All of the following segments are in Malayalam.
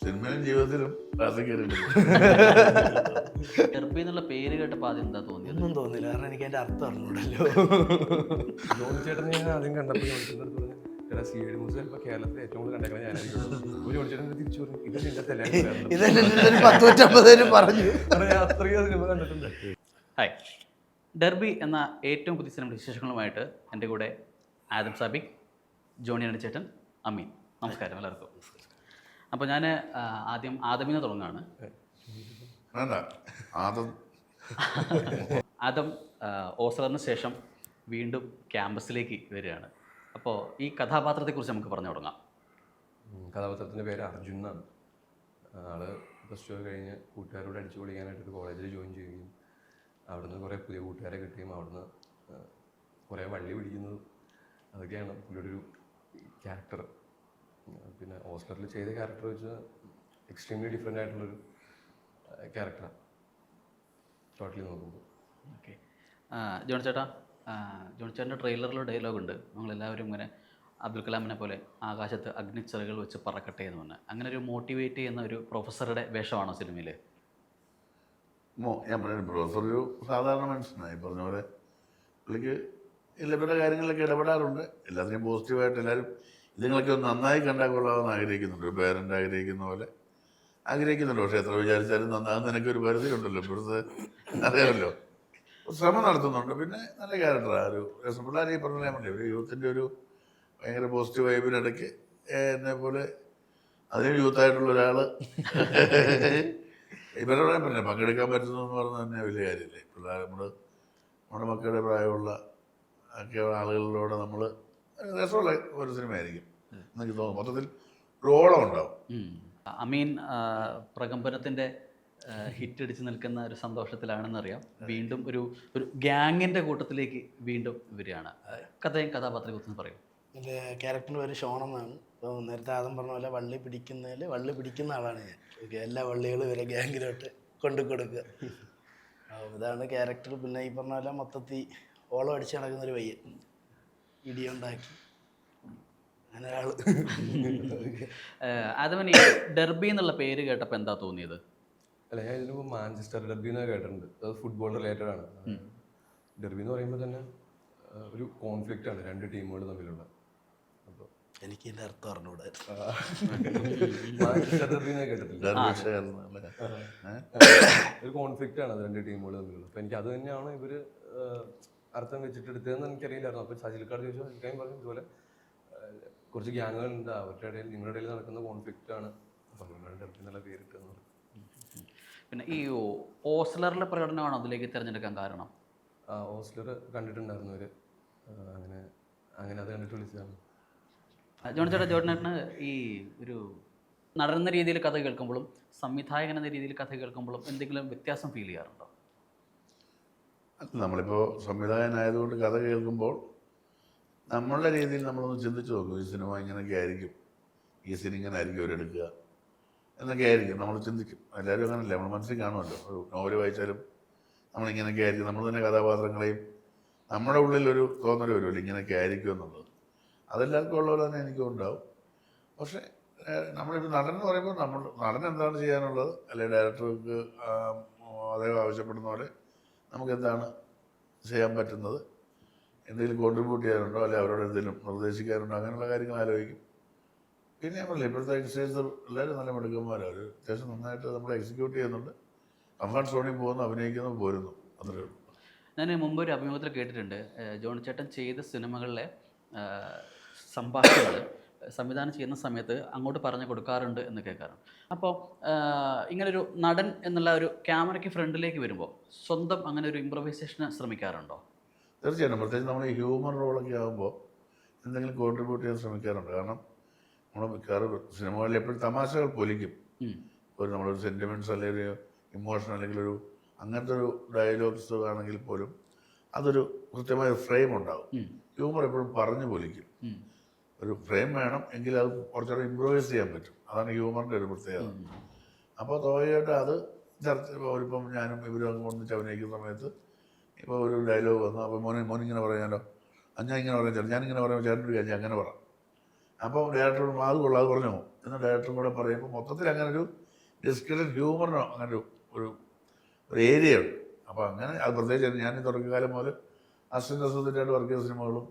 സിനിമയിലും ജീവിതത്തിലും ക്ലാസ്സിൽ കയറിയിട്ടുണ്ട്. ഡെർബി എന്നുള്ള പേര് കേട്ടപ്പോൾ ആദ്യം എന്താ തോന്നിയത്? ഒന്നും തോന്നില്ല, കാരണം എനിക്ക് അതിന്റെ അർത്ഥം അറിഞ്ഞൂടല്ലോ. ജോൺ ചേട്ടൻ ഞാൻ ആദ്യം കണ്ടപ്പോൾ ജോൺ ചേട്ടൻ അടുത്ത് പറഞ്ഞു, എടാ CID മൂസ ചിലപ്പോൾ കേരളത്തിൽ ഏറ്റവും കൂടുതൽ കണ്ടേക്കുന്നത് ഞാനായിരിക്കും. ജോൺ ചേട്ടൻ തിരിച്ചു പറഞ്ഞു, ഇത് നിന്റെ തെല്ലായിരുന്നു. ഇതെന്നെ 150 പറഞ്ഞു. ഞാൻ അത്രയും സിനിമ കണ്ടിട്ടുണ്ട്. ഹായ്, ഡെർബി എന്ന ഏറ്റവും പുതിയ സിനിമ വിശേഷങ്ങളുമായിട്ട് എൻ്റെ കൂടെ ആദം സാബിക്, ജോണി അണിച്ചേട്ടൻ, അമീൻ. നമസ്കാരം എല്ലാവർക്കും. അപ്പോൾ ഞാൻ ആദ്യം ആദമിനെ തുടങ്ങുകയാണ്. വേണ്ട, ആദ്യം ആദം ഓസ്ലറിന് ശേഷം വീണ്ടും ക്യാമ്പസിലേക്ക് വരികയാണ്. അപ്പോൾ ഈ കഥാപാത്രത്തെക്കുറിച്ച് നമുക്ക് പറഞ്ഞു തുടങ്ങാം. കഥാപാത്രത്തിൻ്റെ പേര് അർജുൻ എന്നാണ്. ആള് +2 കഴിഞ്ഞ് കൂട്ടുകാരോട് അടിച്ചു പൊളിക്കാനായിട്ട് ഒരു കോളേജിൽ ജോയിൻ ചെയ്യുകയും അവിടുന്ന് കുറേ പുതിയ കൂട്ടുകാരെ കിട്ടുകയും അവിടുന്ന് കുറേ വള്ളി പിടിക്കുന്നതും അതൊക്കെയാണ് പുള്ളിയുടെ ഒരു ക്യാരക്ടർ. പിന്നെ ഓസ്ലറിൽ ചെയ്ത ക്യാരക്ടർ വെച്ച് എക്സ്ട്രീംലി ഡിഫറെൻ്റ് ആയിട്ടുള്ളൊരു ക്യാരക്ടറാണ് ടോട്ടലി നോക്കുമ്പോൾ. ഓക്കെ, ജോൺ ചേട്ടാ, ജോൺ ചേട്ടൻ്റെ ട്രെയിലറിൽ ഡയലോഗ് ഉണ്ട്, നമ്മളെല്ലാവരും ഇങ്ങനെ അബ്ദുൽ കലാമിനെ പോലെ ആകാശത്ത് അഗ്നിച്ചിറകൾ വെച്ച് പറക്കട്ടെ എന്ന് പറഞ്ഞാൽ, അങ്ങനെ ഒരു മോട്ടിവേറ്റ് ചെയ്യുന്ന ഒരു പ്രൊഫസറുടെ വേഷമാണോ സിനിമയിൽ? ഞാൻ പറയുന്നത് പ്രൊഫസർ ഒരു സാധാരണ മനുഷ്യനായി പറഞ്ഞ പോലെ പുള്ളിക്ക് എല്ലാപ്പെട്ട കാര്യങ്ങളിലൊക്കെ ഇടപെടാറുണ്ട്. എല്ലാത്തിനെയും പോസിറ്റീവായിട്ട് എല്ലാവരും ഇതുങ്ങളൊക്കെ ഒന്ന് നന്നായി കണ്ടാൽ കൊള്ളാമെന്ന് ആഗ്രഹിക്കുന്നുണ്ട്. ഒരു പേരൻ്റ് ആഗ്രഹിക്കുന്ന പോലെ ആഗ്രഹിക്കുന്നുണ്ട്. പക്ഷേ എത്ര വിചാരിച്ചാലും നന്നാകുന്ന എനിക്കൊരു പരിധി ഉണ്ടല്ലോ, ഇപ്പോഴത്തെ അറിയാമല്ലോ. ശ്രമം നടത്തുന്നുണ്ട്. പിന്നെ നല്ല ക്യാരക്ടറാണ്. ഒരു രസപിള്ളേർ ഈ പറഞ്ഞാൽ മതി, ഒരു യൂത്തിൻ്റെ ഒരു ഭയങ്കര പോസിറ്റീവ് വൈബിനിടയ്ക്ക് എന്നെ പോലെ അതിനും യൂത്തായിട്ടുള്ള ഒരാൾ ഇവരോട് പറഞ്ഞ പങ്കെടുക്കാൻ പറ്റുന്നു എന്ന് പറഞ്ഞാൽ തന്നെ വലിയ കാര്യമില്ലേ. പിള്ളേർ നമ്മുടെ മക്കളുടെ പ്രായമുള്ള ഒക്കെ ആളുകളിലൂടെ നമ്മൾ രസമുള്ള ഒരു സിനിമയായിരിക്കും എനിക്ക് തോന്നുന്നു. മൊത്തത്തിൽ റോളം ഉണ്ടാവും. അമീൻ പ്രകമ്പനത്തിൻ്റെ ഹിറ്റ് അടിച്ച് നിൽക്കുന്ന ഒരു സന്തോഷത്തിലാണെന്നറിയാം. വീണ്ടും ഒരു ഗ്യാങ്ങിൻ്റെ കൂട്ടത്തിലേക്ക് വീണ്ടും വരികയാണ്. കഥയും കഥാപാത്രത്തെക്കുറിച്ച് പറയും. എൻ്റെ ക്യാരക്ടറിൻ്റെ പേര് ഷോൺ എന്നാണ്. ഇപ്പോൾ നേരത്തെ ആദ്യം പറഞ്ഞ പോലെ വള്ളി പിടിക്കുന്ന ആളാണ് ഞാൻ. ഓക്കെ, എല്ലാ വള്ളികളും ഇവരെ ഗ്യാങ്ങിലോട്ട് കൊടുക്കുക. ഇതാണ് ക്യാരക്ടർ. പിന്നെ ഈ പറഞ്ഞ പോലെ മൊത്തത്തിൽ ഓളം അടിച്ച് നടക്കുന്നൊരു പയ്യൻ, ഇടിയുണ്ടാക്കി അങ്ങനെ ഒരാൾ. ആദമൻ, ഈ ഡെർബി എന്നുള്ള പേര് കേട്ടപ്പോൾ എന്താ തോന്നിയത്? അല്ല, ഞാൻ ഇതിന് മുമ്പ് മാഞ്ചസ്റ്റർ ഡെർബി എന്നൊക്കെ കേട്ടിട്ടുണ്ട്. അത് ഫുട്ബോൾ റിലേറ്റഡ് ആണ്. ഡെർബി എന്ന് പറയുമ്പോൾ തന്നെ ഒരു കോൺഫ്ലിക്റ്റ് ആണ് രണ്ട് ടീമുകൾ തമ്മിലുള്ള. അപ്പോൾ എനിക്ക് ഇതിൻ്റെ അർത്ഥം അറിഞ്ഞൂടെ. മാഞ്ചസ്റ്റർ ഡെർബി എന്നൊക്കെ കേട്ടിട്ടില്ല. ഒരു കോൺഫ്ലിക്റ്റ് ആണ് അത് രണ്ട് ടീമുകൾ തമ്മിലുള്ള. അപ്പോൾ എനിക്ക് അത് തന്നെയാണ് ഇവർ അർത്ഥം വെച്ചിട്ട് എടുത്തതെന്ന് എനിക്കറിയില്ലായിരുന്നു. അപ്പോൾ സജിൽക്കാട് ചോദിച്ചു, സജിൽക്കായും പറഞ്ഞു ഇതുപോലെ കുറച്ച് ഗ്യാങ്ങുകളുണ്ട്, അവരുടെ ഇടയിൽ നിങ്ങളുടെ ഇടയിൽ നടക്കുന്ന കോൺഫ്ലിക്റ്റ് ആണ്, അപ്പോൾ അതുകൊണ്ടാണ് ഡെർബി എന്നുള്ള പേരിട്ടതെന്ന് പറഞ്ഞു. പിന്നെ ഈ ഓസ്ലറിലെ പ്രകടനമാണോ അതിലേക്ക് തിരഞ്ഞെടുക്കാൻ കാരണം? ഓസ്ലർ കണ്ടിട്ടുണ്ടായിരുന്നു അവർ, അങ്ങനെ അത് കണ്ടിട്ട് വിളിച്ചതാണ്. ജോൺ ചേട്ടന് ഈ ഒരു നടൻ എന്ന രീതിയിൽ കഥ കേൾക്കുമ്പോഴും സംവിധായകൻ എന്ന രീതിയിൽ കഥ കേൾക്കുമ്പോഴും എന്തെങ്കിലും വ്യത്യാസം ഫീൽ ചെയ്യാറുണ്ടോ? നമ്മളിപ്പോൾ സംവിധായകനായതുകൊണ്ട് കഥ കേൾക്കുമ്പോൾ നമ്മളുടെ രീതിയിൽ നമ്മളൊന്ന് ചിന്തിച്ച് നോക്കും. ഈ സിനിമ ഇങ്ങനെയൊക്കെ ആയിരിക്കും, ഈ സിനിമ ഇങ്ങനെ ആയിരിക്കും അവരെടുക്കുക എന്നൊക്കെ ആയിരിക്കും നമ്മൾ ചിന്തിക്കും. എല്ലാവരും അങ്ങനല്ലേ, നമ്മൾ മനസ്സിൽ കാണുമല്ലോ. ഒരു നോവൽ വായിച്ചാലും നമ്മളിങ്ങനെയൊക്കെ ആയിരിക്കും, നമ്മൾ തന്നെ കഥാപാത്രങ്ങളെയും നമ്മുടെ ഉള്ളിലൊരു തോന്നൽ വരുമല്ലോ ഇങ്ങനെയൊക്കെ ആയിരിക്കും എന്നുള്ളത്. അതെല്ലാവർക്കും ഉള്ള പോലെ തന്നെ എനിക്കും ഉണ്ടാവും. പക്ഷേ നമ്മളിപ്പോൾ നടൻ എന്ന് പറയുമ്പോൾ നടൻ എന്താണ് ചെയ്യാനുള്ളത്, അല്ലെങ്കിൽ ഡയറക്ടർക്ക് അദ്ദേഹം ആവശ്യപ്പെടുന്ന പോലെ നമുക്ക് എന്താണ് ചെയ്യാൻ പറ്റുന്നത്, എന്തെങ്കിലും കോൺട്രിബ്യൂട്ട് ചെയ്യാനുണ്ടോ, അല്ലെങ്കിൽ അവരോട് എന്തെങ്കിലും നിർദ്ദേശിക്കാനുണ്ടോ, അങ്ങനെയുള്ള കാര്യങ്ങൾ ആലോചിക്കും. പിന്നെ ഞാൻ പറഞ്ഞില്ല, ഇപ്പോഴത്തെ യങ്സ്റ്റേഴ്സ് എല്ലാവരും നല്ല മിടുക്കന്മാരാണ്. അവർ അത്യാവശ്യം നന്നായിട്ട് നമ്മൾ എക്സിക്യൂട്ട് ചെയ്യുന്നുണ്ട്. കംഫർട്ട് സോണിൽ പോകുന്നു, അഭിനയിക്കുന്നു, പോരുന്നു, അത്രയേ ഉള്ളൂ. ഞാൻ മുമ്പ് ഒരു അഭിമുഖത്തിൽ കേട്ടിട്ടുണ്ട്, ജോൺ ചേട്ടൻ ചെയ്ത സിനിമകളിലെ സംഭാഷണങ്ങൾ സംവിധാനം ചെയ്യുന്ന സമയത്ത് അങ്ങോട്ട് പറഞ്ഞു കൊടുക്കാറുണ്ട് എന്ന് കേൾക്കാറുണ്ട്. അപ്പോൾ ഇങ്ങനൊരു നടൻ എന്നുള്ള ഒരു ക്യാമറയ്ക്ക് ഫ്രണ്ടിലേക്ക് വരുമ്പോൾ സ്വന്തം അങ്ങനെ ഒരു ഇംപ്രവൈസേഷന് ശ്രമിക്കാറുണ്ടോ? തീർച്ചയായിട്ടും. പ്രത്യേകിച്ച് നമ്മൾ ഈ ഹ്യൂമർ റോളൊക്കെ ആകുമ്പോൾ എന്തെങ്കിലും കോൺട്രിബ്യൂട്ട് ചെയ്യാൻ ശ്രമിക്കാറുണ്ട്. കാരണം നമ്മൾ മിക്കവാറും സിനിമകളിൽ എപ്പോഴും തമാശകൾ പൊലിക്കും. ഒരു നമ്മളൊരു സെൻറ്റിമെൻറ്റ്സ് അല്ലെങ്കിൽ ഒരു ഇമോഷൻ അല്ലെങ്കിൽ ഒരു അങ്ങനത്തെ ഒരു ഡയലോഗ്സ് ആണെങ്കിൽ പോലും അതൊരു കൃത്യമായ ഫ്രെയിം ഉണ്ടാകും. ഹ്യൂമർ എപ്പോഴും പറഞ്ഞു പൊലിക്കും. ഒരു ഫ്രെയിം വേണം, എങ്കിൽ അത് കുറച്ചുകൂടെ ഇമ്പ്രൂവൈസ് ചെയ്യാൻ പറ്റും. അതാണ് ഹ്യൂമറിൻ്റെ ഒരു പ്രത്യേകത. അപ്പോൾ സ്വാഭാവികമായിട്ടും അത് ഇപ്പം ഞാനും ഇവരും അങ്ങ് ഒന്നിച്ച് അഭിനയിക്കുന്ന സമയത്ത് ഇപ്പോൾ ഒരു ഡയലോഗ് വന്നു, അപ്പോൾ മോനിങ്ങനെ പറയാനോ, ഞാൻ ഇങ്ങനെ പറയാൻ ചേട്ടൻ, ഞാനിങ്ങനെ പറയുമ്പോൾ ചേട്ടനൊരു കാര്യം അങ്ങനെ പറ, അപ്പോൾ ഡയറക്ടറോട് അത് കൊള്ളാം അത് പറഞ്ഞോ എന്ന് ഡയറക്ടറും കൂടെ പറയുമ്പോൾ മൊത്തത്തിൽ അങ്ങനെ ഒരു ഡിസ്കഷൻ ഹ്യൂമറിനോ അങ്ങനെ ഒരു ഒരു ഏരിയ ഉണ്ട്. അപ്പോൾ അങ്ങനെ അത് പ്രത്യേകിച്ച് ഞാൻ തുടക്കകാലം മുതൽ അസിസ്റ്റൻ്റ് വർക്ക് ചെയ്ത സിനിമകളും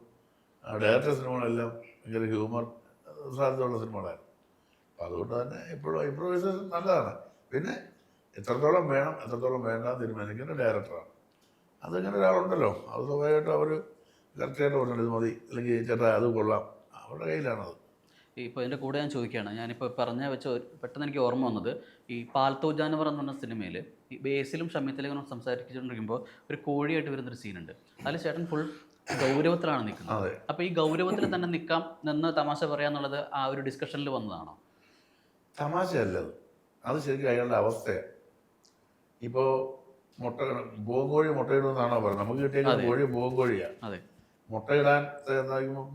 ഡയറക്ടർ സിനിമകളെല്ലാം ഭയങ്കര ഹ്യൂമർ സാധ്യതയുള്ള സിനിമകളായിരുന്നു. അപ്പോൾ അതുകൊണ്ട് തന്നെ ഇപ്പോഴും ഇംപ്രൂവൈസേഷൻ നല്ലതാണ്. പിന്നെ എത്രത്തോളം വേണം എത്രത്തോളം വേണ്ട തീരുമാനിക്കുന്ന ഡയറക്ടറാണ്. അതിങ്ങനെ ഒരാളുണ്ടല്ലോ, അത് സ്വാഭാവികമായിട്ടും അവർ കറക്റ്റായിട്ട് പറഞ്ഞിട്ട് ഇത് മതി, അല്ലെങ്കിൽ ചേട്ടാ അത് കൊള്ളാം, അവരുടെ കയ്യിലാണത്. ഇപ്പോൾ ഇതിൻ്റെ കൂടെ ഞാൻ ചോദിക്കുകയാണ്, ഞാനിപ്പോൾ പെട്ടെന്ന് എനിക്ക് ഓർമ്മ വന്നത് ഈ പാൽത്തോ ജാനവർ എന്ന് പറഞ്ഞ സിനിമയിൽ ഈ ബേസിലും ഷമീത്തിലും സംസാരിച്ചുകൊണ്ടിരിക്കുമ്പോൾ ഒരു കോഴിയായിട്ട് വരുന്നൊരു സീനുണ്ട്. അതിൽ ചേട്ടൻ ഫുൾ ഗൗരവത്തിലാണ് നിൽക്കുന്നത്. അപ്പോൾ ഈ ഗൗരവത്തിൽ തന്നെ നിന്ന് തമാശ പറയാന്നുള്ളത് ആ ഒരു ഡിസ്കഷനിൽ വന്നതാണോ? തമാശയല്ലത്, അത് ശരിക്കും അയാളുടെ അവസ്ഥയാണ്. ഇപ്പോൾ പൂങ്കോഴി മുട്ടയിടുമെന്നാണോ പറയുന്നത്? നമുക്ക് കിട്ടിയ കോഴി പൂങ്കോഴിയാണ്. അതെ, മുട്ടയിടാൻ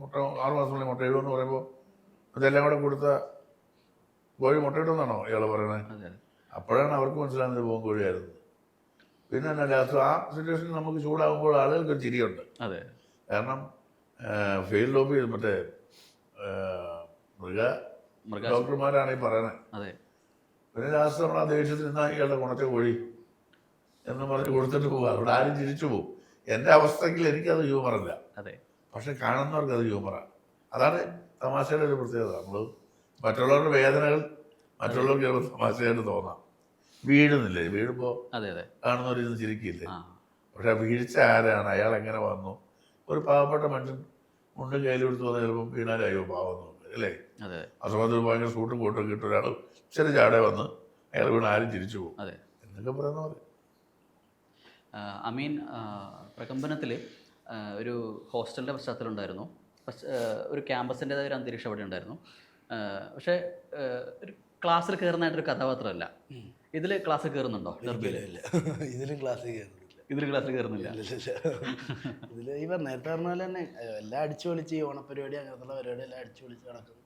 മുട്ട 6 മാസത്തിനുള്ളിൽ മുട്ടയിടുമെന്ന് പറയുമ്പോൾ ഇതെല്ലാം കൂടെ കൊടുത്ത കോഴി മുട്ടയിടുമെന്നാണോ ഇയാൾ പറയുന്നത്? അപ്പോഴാണ് അവർക്ക് മനസ്സിലാകുന്നത് പൂങ്കോഴിയായിരുന്നു. പിന്നെ എന്നാ ലാസ്റ്റ് ആ സിറ്റുവേഷൻ നമുക്ക് ചൂടാകുമ്പോൾ ആളുകൾക്ക് ഒരു ചിരിയുണ്ട്. അതെ, കാരണം ഫീൽഡ് ഓഫ് മറ്റേ ഡോക്ടർമാരാണ് ഈ പറയുന്നത്. അതെ. പിന്നെ ലാസ്റ്റ് നമ്മൾ ആ ദേഷ്യത്തിൽ നിന്നാ ഇയാളുടെ ഗുണത്തെ കോഴി എന്ന് പറഞ്ഞ് കൊടുത്തിട്ട് പോകുക. അവിടെ ആരും ചിരിച്ചു പോകും. എൻ്റെ അവസ്ഥയ്ക്ക് എനിക്കത് ഹ്യൂമറല്ല, അതെ, പക്ഷെ കാണുന്നവർക്ക് അത് ഹ്യൂമറാണ്. അതാണ് തമാശയുടെ ഒരു പ്രത്യേകത. നമ്മൾ മറ്റുള്ളവരുടെ വേദനകൾ മറ്റുള്ളവർക്ക് ചിലപ്പോൾ തമാശയായിട്ട് തോന്നാം. വീഴുന്നില്ലേ, വീഴുമ്പോൾ കാണുന്നവരിന്ന് ചിരിക്കില്ലേ? പക്ഷെ ആ വീഴ്ച ആരാണ്, അയാൾ എങ്ങനെ വന്നു? ഒരു പാവപ്പെട്ട മനുഷ്യൻ മുണ്ടും കയ്യിൽ എടുത്ത് വന്നാൽ ചിലപ്പോൾ വീണാലായോ പാവം അല്ലേ? ആ സമയത്ത് ഭയങ്കര സൂട്ടും കോട്ടൊക്കെ ഇട്ട് ഒരാൾ ചെറിയ ചാടെ വന്ന് അയാൾ വീണ് ആരും ചിരിച്ചു പോകും എന്നൊക്കെ പറയുന്ന പോലെ. അമീൻ പ്രകമ്പനത്തിൽ ഒരു ഹോസ്റ്റലിൻ്റെ പശ്ചാത്തലം ഉണ്ടായിരുന്നു. ഒരു ക്യാമ്പസിൻ്റെതായ ഒരു അന്തരീക്ഷം അവിടെ ഉണ്ടായിരുന്നു. പക്ഷേ ഒരു ക്ലാസ്സിൽ കയറുന്നതായിട്ടൊരു കഥാപാത്രമല്ല. ഇതിൽ ക്ലാസ്സിൽ കയറുന്നുണ്ടോ? ഇതിലും ക്ലാസ്സിൽ കയറുന്നില്ല. ഇതിൽ ക്ലാസ്സിൽ കയറുന്നില്ല. ഇതിൽ ഈ നേരത്തെ പറഞ്ഞ പോലെ തന്നെ എല്ലാം അടിച്ചു പൊളിച്ച് ഈ ഓണപ്പരിപാടി അങ്ങനത്തുള്ള പരിപാടി എല്ലാം അടിച്ചു പൊളിച്ച് നടക്കുന്നു.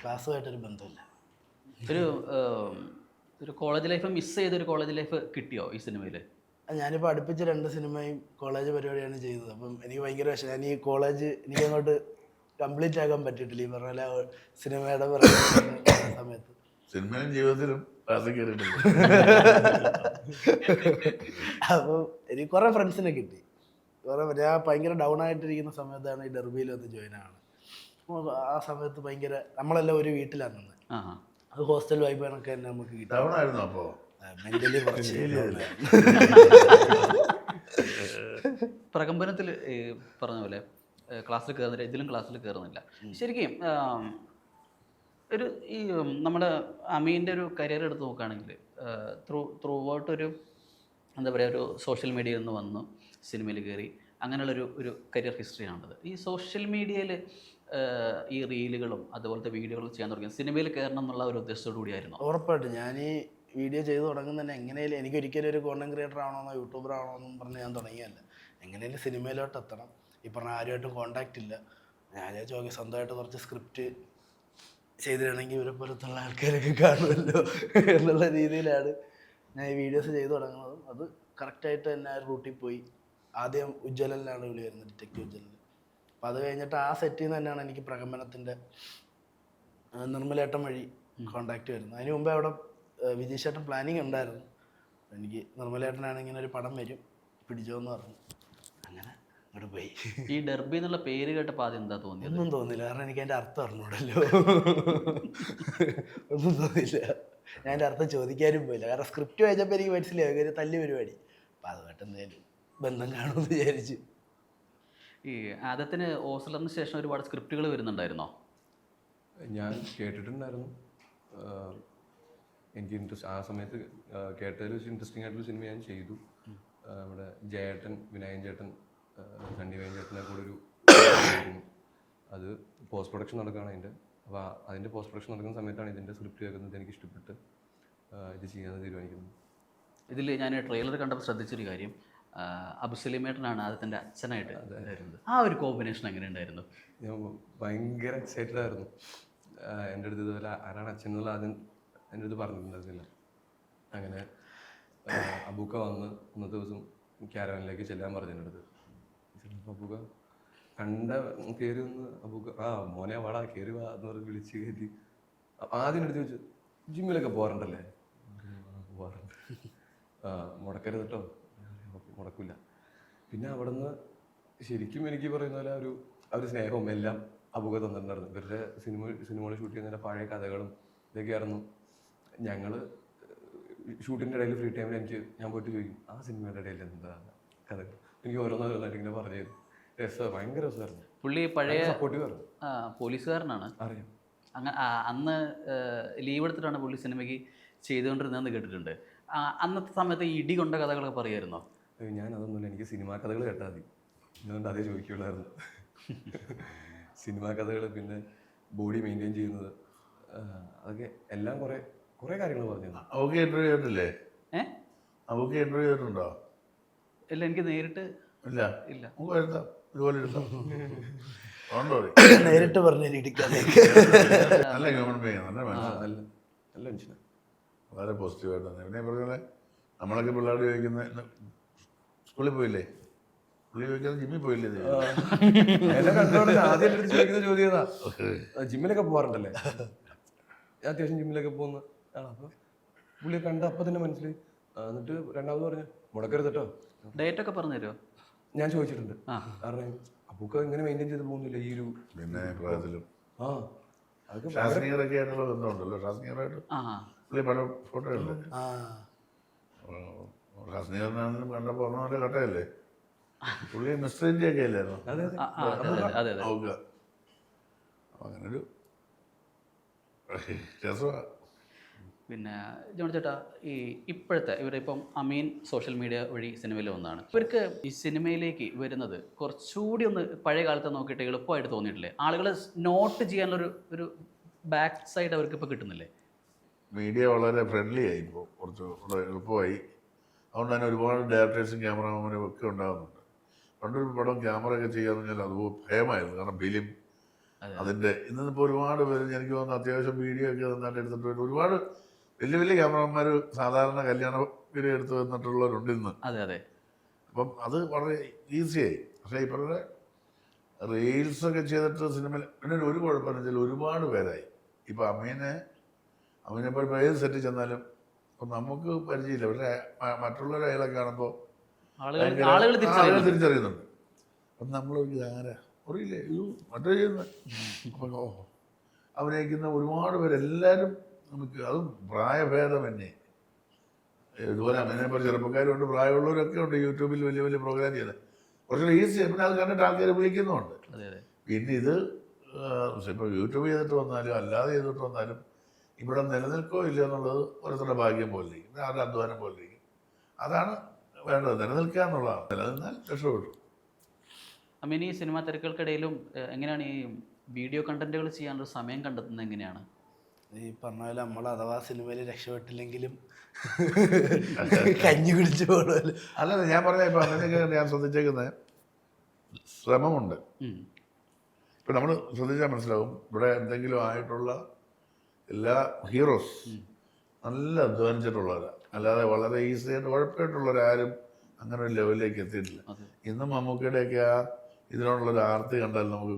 ക്ലാസ്സുമായിട്ടൊരു ബന്ധമില്ല. ഒരു കോളേജ് ലൈഫ് മിസ് ചെയ്തൊരു കോളേജ് ലൈഫ് കിട്ടിയോ ഈ സിനിമയിൽ? ഞാനിപ്പോൾ അടുപ്പിച്ച് 2 സിനിമയും കോളേജ് പരിപാടിയാണ് ചെയ്തത്. അപ്പം എനിക്ക് ഭയങ്കര വിഷമം. ഞാൻ ഈ കോളേജ് എനിക്കങ്ങോട്ട് കംപ്ലീറ്റ് ആക്കാൻ പറ്റിയിട്ടില്ല. ഈ പറഞ്ഞ സിനിമയുടെ സമയത്ത്. സിനിമയും ജീവിതത്തിലും അപ്പോൾ എനിക്ക് കുറേ ഫ്രണ്ട്സിനെ കിട്ടി. ഞാൻ ഭയങ്കര ഡൗൺ ആയിട്ടിരിക്കുന്ന സമയത്താണ് ഈ ഡെർബിയിൽ വന്ന് ജോയിൻ ആണ്. അപ്പോൾ ആ സമയത്ത് ഭയങ്കര നമ്മളെല്ലാം ഒരു വീട്ടിലാണ് നിന്ന്. അത് ഹോസ്റ്റൽ വൈബാണൊക്കെ തന്നെ നമുക്ക് കിട്ടി. ഡൗൺ ആയിരുന്നു. അപ്പോൾ മെന്റലി പ്രകമ്പനത്തിൽ പറഞ്ഞ പോലെ ക്ലാസ്സിൽ കയറുന്നില്ല, ഇതിലും ക്ലാസ്സിൽ കയറുന്നില്ല. ശരിക്കും ഒരു ഈ നമ്മുടെ അമീൻ്റെ ഒരു കരിയർ എടുത്ത് നോക്കുകയാണെങ്കിൽ ത്രൂ ഔട്ട് ഒരു എന്താ പറയുക, ഒരു സോഷ്യൽ മീഡിയയിൽ നിന്ന് വന്നു സിനിമയിൽ കയറി അങ്ങനെയുള്ളൊരു കരിയർ ഹിസ്റ്ററിയാണത്. ഈ സോഷ്യൽ മീഡിയയിൽ ഈ റീലുകളും അതുപോലത്തെ വീഡിയോകളും ചെയ്യാൻ തുടങ്ങി സിനിമയിൽ കയറണം എന്നുള്ള ഒരു ഉദ്ദേശത്തോടു കൂടിയായിരുന്നു? ഉറപ്പായിട്ടും. ഞാൻ ഈ വീഡിയോ ചെയ്ത് തുടങ്ങുന്ന തന്നെ എങ്ങനെയാലും എനിക്കൊരിക്കലും ഒരു കോണ്ടന്റ് ക്രിയേറ്റർ ആണോന്നോ യൂട്യൂബർ ആണോന്നും പറഞ്ഞ് ഞാൻ തുടങ്ങിയല്ല. എങ്ങനെയും സിനിമയിലോട്ട് എത്തണം. ഈ പറഞ്ഞ ആരുമായിട്ടും കോണ്ടാക്റ്റ് ഇല്ല. ഞാൻ ചോദിക്കും സ്വന്തമായിട്ട് കുറച്ച് സ്ക്രിപ്റ്റ് ചെയ്തിട്ടാണെങ്കിൽ ഇവരെ പോലത്തുള്ള ആൾക്കാരൊക്കെ കാണുമല്ലോ എന്നുള്ള രീതിയിലാണ് ഞാൻ ഈ വീഡിയോസ് ചെയ്ത് തുടങ്ങുന്നതും. അത് കറക്റ്റായിട്ട് തന്നെ റൂട്ടിൽ പോയി. ആദ്യം ഉജ്ജ്വലനിലാണ് വിളി വരുന്നത്, ഡിറ്റക്റ്റീവ് ഉജ്ജ്വലൻ. അപ്പോൾ അത് കഴിഞ്ഞിട്ട് ആ സെറ്റിൽ നിന്ന് തന്നെയാണ് എനിക്ക് പ്രകമ്പനത്തിൻ്റെ നിർമ്മലേട്ടൻ വഴി കോണ്ടാക്റ്റ് വരുന്നത്. അതിന് മുമ്പേ അവിടെ വിജയ് പ്ലാനിങ് ഉണ്ടായിരുന്നു. എനിക്ക് നിർമ്മലേട്ടനാണ് ഇങ്ങനെ ഒരു പടം വരും പിടിച്ചോ എന്ന് പറഞ്ഞു. അങ്ങനെ അങ്ങോട്ട് പോയി. ഈ ഡെർബി എന്നുള്ള പേര് കേട്ടപ്പോൾ ആദ്യം എന്താ തോന്നിയത്? ഒന്നും തോന്നില്ല. കാരണം എനിക്ക് അതിൻ്റെ അർത്ഥം അറിഞ്ഞൂടല്ലോ. ഒന്നും തോന്നില്ല. ഞാൻ എൻ്റെ അർത്ഥം ചോദിക്കാനും പോയില്ല. കാരണം സ്ക്രിപ്റ്റ് വായിച്ചപ്പോൾ എനിക്ക് മനസ്സിലായി ഒരു തല്ലി പരിപാടി. അപ്പം അതുമായിട്ട് എന്തെങ്കിലും ബന്ധം കാണുമെന്ന് വിചാരിച്ചു. ഈ ആദ്യത്തിന് ഓസ്ലറിന് ശേഷം ഒരുപാട് സ്ക്രിപ്റ്റുകൾ വരുന്നുണ്ടായിരുന്നോ? ഞാൻ കേട്ടിട്ടുണ്ടായിരുന്നു. എനിക്ക് ആ സമയത്ത് കേട്ടതിൽ വെച്ച് ഇൻട്രസ്റ്റിംഗ് ആയിട്ടുള്ള സിനിമ ഞാൻ ചെയ്തു. നമ്മുടെ ജയേട്ടൻ, വിനായൻ ചേട്ടൻ, സണ്ണി വൈൻ ചേട്ടനെ കൂടെ ഒരു അത് പോസ്റ്റ് പ്രൊഡക്ഷൻ നടക്കുകയാണ് അതിൻ്റെ. അപ്പോൾ അതിൻ്റെ പോസ്റ്റ് പ്രൊഡക്ഷൻ നടക്കുന്ന സമയത്താണ് ഇതിൻ്റെ സ്ക്രിപ്റ്റ് കേൾക്കുന്നത്. എനിക്ക് ഇഷ്ടപ്പെട്ട് ഇത് ചെയ്യാമെന്ന് തീരുമാനിക്കുന്നത്. ഇതിൽ ഞാൻ ട്രെയിലർ കണ്ടപ്പോൾ ശ്രദ്ധിച്ചൊരു കാര്യം, അബുസലിമേട്ടനാണ് ആദ്യത്തിൻ്റെ അച്ഛനായിട്ട് വരുന്നത്. ആ ഒരു കോമ്പിനേഷൻ എങ്ങനെ ഉണ്ടായിരുന്നു? ഞാൻ ഭയങ്കര എക്സൈറ്റഡ് ആയിരുന്നു. എൻ്റെ അടുത്ത് ഇതുപോലെ ആരാണ് അച്ഛൻ എന്നുള്ള ആദ്യം എൻ്റെ അടുത്ത് പറഞ്ഞിട്ടുണ്ടായിരുന്നില്ല. അങ്ങനെ അബൂക്ക വന്ന് അന്നത്തെ ദിവസം ക്യാരവനിലേക്ക് ചെല്ലാൻ പറഞ്ഞു എൻ്റെ അടുത്ത്. അബൂക്ക കണ്ട കയറി വന്ന് അബൂക്ക ആ മോനെ വാടാ കയറി വാ എന്ന് പറഞ്ഞ് വിളിച്ച് കയറ്റി. ആദ്യം എടുത്ത് വെച്ചു ജിമ്മിലൊക്കെ പോകാറുണ്ടല്ലേ? പോകാറുണ്ട്. ആ മുടക്കരുത് കേട്ടോ. മുടക്കില്ല. പിന്നെ അവിടെ നിന്ന് ശരിക്കും എനിക്ക് പറയുന്ന പോലെ ആ ഒരു സ്നേഹവും എല്ലാം അബൂക്ക തന്നിട്ടുണ്ടായിരുന്നു. ഇവരുടെ സിനിമകൾ ഷൂട്ട് ചെയ്യുന്നതിൻ്റെ പഴയ കഥകളും ഇതൊക്കെയായിരുന്നു. ഞങ്ങൾ ഷൂട്ടിൻ്റെ ഇടയിൽ ഫ്രീ ടൈമിൽ ഞാൻ പോയിട്ട് ചോദിക്കും ആ സിനിമയുടെ ഇടയിൽ എന്താ കഥകൾ. എനിക്ക് ഓരോന്നായിട്ട് ഇങ്ങനെ പറഞ്ഞു തരും. ഭയങ്കര രസമായിരുന്നു. പുള്ളി പഴയ സപ്പോർട്ടീവായിരുന്നു. പോലീസുകാരനാണ്. അറിയാം. അന്ന് ലീവ് എടുത്തിട്ടാണ് പുള്ളി സിനിമയ്ക്ക് ചെയ്തുകൊണ്ടിരുന്നതെന്ന് കേട്ടിട്ടുണ്ട്. അന്നത്തെ സമയത്ത് ഇടി കൊണ്ട കഥകളൊക്കെ പറയുമായിരുന്നോ? ഞാൻ അതൊന്നുമില്ല, എനിക്ക് സിനിമാ കഥകൾ കേട്ടാൽ മതി. അതുകൊണ്ട് അതേ ചോദിക്കുള്ളായിരുന്നു. സിനിമാ കഥകൾ, പിന്നെ ബോഡി മെയിൻറ്റെയിൻ ചെയ്യുന്നത്, അതൊക്കെ എല്ലാം കുറേ കാര്യങ്ങൾ പറഞ്ഞു. അവൾക്ക് ഇന്റർവ്യൂ ചെയ്തിട്ടില്ലേ? അവൾക്ക് ഇന്റർവ്യൂ ചെയ്തിട്ടുണ്ടോ? ഇല്ല, എനിക്ക് നേരിട്ട് ഇല്ല. ഇല്ല. നമുക്ക് എഴുതാം, ഇതുപോലെ എഴുതാം. നേരിട്ട് പറഞ്ഞു ഇടിക്കാതെ നല്ല ഹ്യൂമൻ ബീങ്, നല്ല മനുഷ്യൻ, നല്ല മനുഷ്യനാണ്, വളരെ പോസിറ്റീവായിട്ട് തന്നെ. പിന്നെ പറഞ്ഞാൽ നമ്മളൊക്കെ പിള്ളേരോട് ചോദിക്കുന്ന സ്കൂളിൽ പോയില്ലേ, പുള്ളി ചോദിക്കാതെ ജിമ്മിൽ പോയില്ലേ? എന്നെ കണ്ടോടെ ആദ്യം എൻ്റെ അടുത്ത് ചോദിക്കുന്ന ചോദ്യം ഏതാ, ജിമ്മിലൊക്കെ പോകാറുണ്ടല്ലേ? ഞാൻ അത്യാവശ്യം ജിമ്മിലൊക്കെ പോകുന്ന ആളാ. അപ്പോൾ പുള്ളിയെ കണ്ട അപ്പം തന്നെ മനസ്സിലായി. എന്നിട്ട് രണ്ടാമത് പറഞ്ഞു മുടക്കരുത് കേട്ടോ. ഡേറ്റ് ഒക്കെ പറഞ്ഞു തരുമോ? ഞാൻ ചോദിച്ചിട്ടുണ്ട്. കാരണം അപ്പൊക്കെ ഇങ്ങനെ മെയിൻറ്റെയിൻ ചെയ്ത് പോകുന്നില്ല ഈ ഒരു പിന്നെ പ്രായത്തിലും. ആ അതൊക്കെ ഷാസ്നിയറൊക്കെ ആയിട്ടുള്ള ബന്ധമുണ്ടല്ലോ. ഷാസ്നിയറായിട്ട് പുള്ളി പല ഫോട്ടോ ഉണ്ട്. ഷാസ്നിയറിനാണെങ്കിലും കണ്ടപ്പോൾ ഒന്നോടെ കട്ടയല്ലേ പുള്ളി. മിസ്റ്റർ ഇന്ത്യ ഒക്കെ അല്ലായിരുന്നു നോക്കുക. അങ്ങനൊരു രസമാണ്. പിന്നെ ജോൺ ചേട്ടാ, ഇപ്പോഴത്തെ ഇവരിപ്പം അമീൻ സോഷ്യൽ മീഡിയ വഴി സിനിമയിൽ വന്നതാണ്. ഇവർക്ക് ഈ സിനിമയിലേക്ക് വരുന്നത് കുറച്ചുകൂടി ഒന്ന് പഴയ കാലത്തെ നോക്കിയിട്ട് എളുപ്പമായിട്ട് തോന്നിയിട്ടില്ലേ? ആളുകൾ നോട്ട് ചെയ്യാനുള്ളൊരു ഒരു ബാക്ക് സൈഡ് അവർക്ക് ഇപ്പോൾ കിട്ടുന്നില്ലേ? മീഡിയ വളരെ ഫ്രണ്ട്ലി ആയി, ഇപ്പോൾ കുറച്ച് എളുപ്പമായി. അതുകൊണ്ട് തന്നെ ഒരുപാട് ഡയറക്ടേഴ്സും ക്യാമറാമാനും ഒക്കെ ഉണ്ടാകുന്നുണ്ട്. പണ്ടൊരു പടം ക്യാമറയൊക്കെ ചെയ്യാന്ന് പറഞ്ഞാൽ അത് ഭയമായിരുന്നു. കാരണം ഫിലിം അതിൻ്റെ ഇന്നിപ്പോൾ ഒരുപാട് പേര് എനിക്ക് തോന്നുന്നു അത്യാവശ്യം വീഡിയോ ഒക്കെ നന്നായിട്ട് എടുത്തിട്ട് വരും. ഒരുപാട് വലിയ വലിയ ക്യാമറമാന്മാർ സാധാരണ കല്യാണ വീഡിയോ എടുത്ത് വന്നിട്ടുള്ളവരുണ്ട് ഇന്ന്. അതെ അതെ. അപ്പം അത് വളരെ ഈസിയായി. പക്ഷേ ഈ പറഞ്ഞ റീൽസൊക്കെ ചെയ്തിട്ട് സിനിമയിൽ പിന്നെ ഒരു കുഴപ്പമെന്ന് വെച്ചാൽ ഒരുപാട് പേരായി. ഇപ്പം അമ്മീനെപ്പോൾ ഇപ്പോൾ ഏത് സെറ്റിൽ ചെന്നാലും ഇപ്പം നമുക്ക് പരിചയമില്ല, പക്ഷേ മറ്റുള്ളവരെ അയാളെ കാണുമ്പോൾ ആളുകൾ തിരിച്ചറിയുന്നുണ്ട്. അപ്പം നമ്മൾ ആരാ അറിയില്ലേ, മറ്റേ ചെയ്യുന്ന അപ്പം അഭിനയിക്കുന്ന ഒരുപാട് പേരെല്ലാവരും നമുക്ക്, അതും പ്രായഭേദമന്യേ. ഇതുപോലെ അമ്മേനെപ്പോൾ ചെറുപ്പക്കാരുണ്ട്, പ്രായമുള്ളവരൊക്കെ ഉണ്ട് യൂട്യൂബിൽ വലിയ വലിയ പ്രോഗ്രാം ചെയ്യുന്നത്. കുറച്ചുകൂടെ ഈസിയാണ്. പിന്നെ അത് കണ്ടിട്ട് ആൾക്കാർ വിളിക്കുന്നുമുണ്ട്. പിന്നെ ഇത് ഇപ്പോൾ യൂട്യൂബ് ചെയ്തിട്ട് വന്നാലും അല്ലാതെ ചെയ്തിട്ട് വന്നാലും ഇവിടെ നിലനിൽക്കോ ഇല്ല എന്നുള്ളത് ഓരോരുത്തരുടെ ഭാഗ്യം പോലെ ഇരിക്കും, പിന്നെ അവരുടെ അധ്വാനം പോലെ ഇരിക്കും. അതാണ് വേണ്ടത്, നിലനിൽക്കുക എന്നുള്ളതാണ്. നിലനിന്നാൽ രക്ഷപ്പെട്ടു. അമീൻ, ഈ സിനിമാ തിരക്കുകൾക്കിടയിലും എങ്ങനെയാണ് ഈ വീഡിയോ കണ്ടന്റുകൾ ചെയ്യാനുള്ള സമയം കണ്ടെത്തുന്നത്? എങ്ങനെയാണ്? ഈ പറഞ്ഞ പോലെ നമ്മൾ അഥവാ സിനിമയിൽ രക്ഷപ്പെട്ടില്ലെങ്കിലും കഞ്ഞി കുടിച്ചു പോകണമല്ലോ. അല്ലല്ല, ഞാൻ പറഞ്ഞ ഇപ്പം അങ്ങനെയൊക്കെ ഞാൻ ശ്രദ്ധിച്ചേക്കുന്നത് ശ്രമമുണ്ട്. ഇപ്പം നമ്മൾ ശ്രദ്ധിച്ചാൽ മനസ്സിലാവും, ഇവിടെ എന്തെങ്കിലും ആയിട്ടുള്ള എല്ലാ ഹീറോസ് നല്ല അധ്വാനിച്ചിട്ടുള്ളവരാണ്. അല്ലാതെ വളരെ ഈസിയായിട്ട് കുഴപ്പമായിട്ടുള്ളവരാരും അങ്ങനെ ഒരു ലെവലിലേക്ക് എത്തിയിട്ടില്ല. ഇന്നും മമ്മൂക്കയുടെയൊക്കെ ഇതിനോടുള്ളൊരു ആർത്തി കണ്ടാൽ നമുക്ക്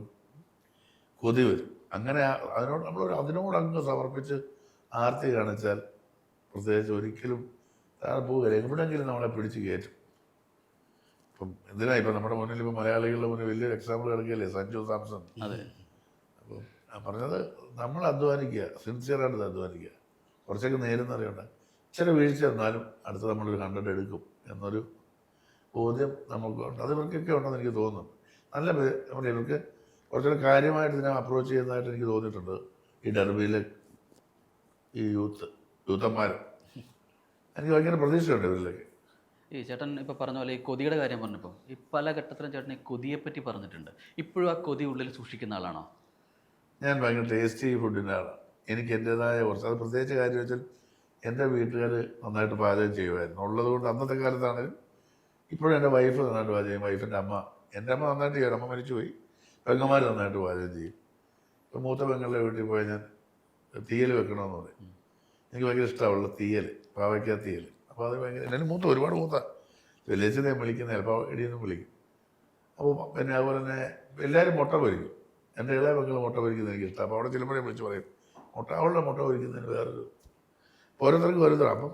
കൊതി വരും. അങ്ങനെ അതിനോട് അങ്ങ് സമർപ്പിച്ച് ആർത്തി കാണിച്ചാൽ പ്രത്യേകിച്ച് ഒരിക്കലും താഴെ പോവുകയില്ല. എവിടെയെങ്കിലും നമ്മളെ പിടിച്ച് കയറ്റും. ഇപ്പം എന്തിനാ ഇപ്പം നമ്മുടെ മുന്നിൽ ഇപ്പം മലയാളികളുടെ മുന്നിൽ വലിയൊരു എക്സാമ്പിൾ കിടക്കുകയല്ലേ സഞ്ജു സാംസൺ. അപ്പം ഞാൻ പറഞ്ഞത് നമ്മൾ അധ്വാനിക്കുക, സിൻസിയറായിട്ട് അധ്വാനിക്കുക, കുറച്ചൊക്കെ നേരുന്നറിയണ്ട, ഇച്ചിരി വീഴ്ച എന്നാലും അടുത്ത് നമ്മളൊരു കണ്ടന്റ് എടുക്കും എന്നൊരു ബോധ്യം നമുക്കുണ്ട്. അത് ഇവർക്കൊക്കെ ഉണ്ടെന്ന് എനിക്ക് തോന്നുന്നു. നല്ല ഇവർക്ക് കുറച്ചുകൂടെ കാര്യമായിട്ട് ഇതിനെ അപ്രോച്ച് ചെയ്യുന്നതായിട്ട് എനിക്ക് തോന്നിയിട്ടുണ്ട്. ഈ ഡെർബിയിലെ ഈ യൂത്തന്മാർ എനിക്ക് ഭയങ്കര പ്രതീക്ഷയുണ്ട് ഇവരിലേക്ക്. ഈ ചേട്ടൻ ഇപ്പോൾ പറഞ്ഞ പോലെ ഈ കൊതിയുടെ കാര്യം പറഞ്ഞപ്പോൾ ഈ പല ഘട്ടത്തിലും ചേട്ടൻ ഈ കൊതിയെപ്പറ്റി പറഞ്ഞിട്ടുണ്ട്. ഇപ്പോഴും ആ കൊതി ഉള്ളിൽ സൂക്ഷിക്കുന്ന ആളാണോ? ഞാൻ ഭയങ്കര ടേസ്റ്റി ഫുഡിൻ്റെ ആളാണ്. എനിക്ക് എൻ്റേതായ കുറച്ച്, അത് പ്രത്യേകിച്ച് കാര്യം വെച്ചാൽ എൻ്റെ വീട്ടുകാർ നന്നായിട്ട് പാചകം ചെയ്യുമായിരുന്നു. ഉള്ളതുകൊണ്ട് അന്നത്തെ കാലത്താണെങ്കിലും ഇപ്പോഴും എൻ്റെ വൈഫ് നന്നായിട്ട് പാചകം ചെയ്യും. വൈഫിൻ്റെ അമ്മ, എൻ്റെ അമ്മ നന്നായിട്ട് ചെയ്യും. അമ്മ മരിച്ചുപോയി. പെങ്ങന്മാർ നന്നായിട്ട് പാചകം ചെയ്യും. ഇപ്പം മൂത്ത പെങ്ങളുടെ വീട്ടിൽ പോയാൽ ഞാൻ തീയൽ വെക്കണമെന്ന് പറയും. എനിക്ക് ഭയങ്കര ഇഷ്ടമുള്ള തീയൽ, പാവയ്ക്ക തീയൽ. അപ്പോൾ അത് ഭയങ്കര, എന്നാലും ഒരുപാട് മൂത്ത വലിയച്ഛനെ വിളിക്കുന്ന ചിലപ്പോൾ ഇടിയൊന്നും വിളിക്കും. അപ്പോൾ പിന്നെ അതുപോലെ തന്നെ എല്ലാവരും മുട്ട പൊരിക്കും. എൻ്റെ ഇളയ മക്കൾ മുട്ട പൊരിക്കുന്നത് എനിക്ക് ഇഷ്ടം. അപ്പോൾ അവിടെ ചിലപ്പോഴേ വിളിച്ച് പറയും അവളുടെ മുട്ട പൊരിക്കുന്നതിന് വേറൊരു ഓരോരുത്തർക്കും ഓരോരുത്തർ. അപ്പം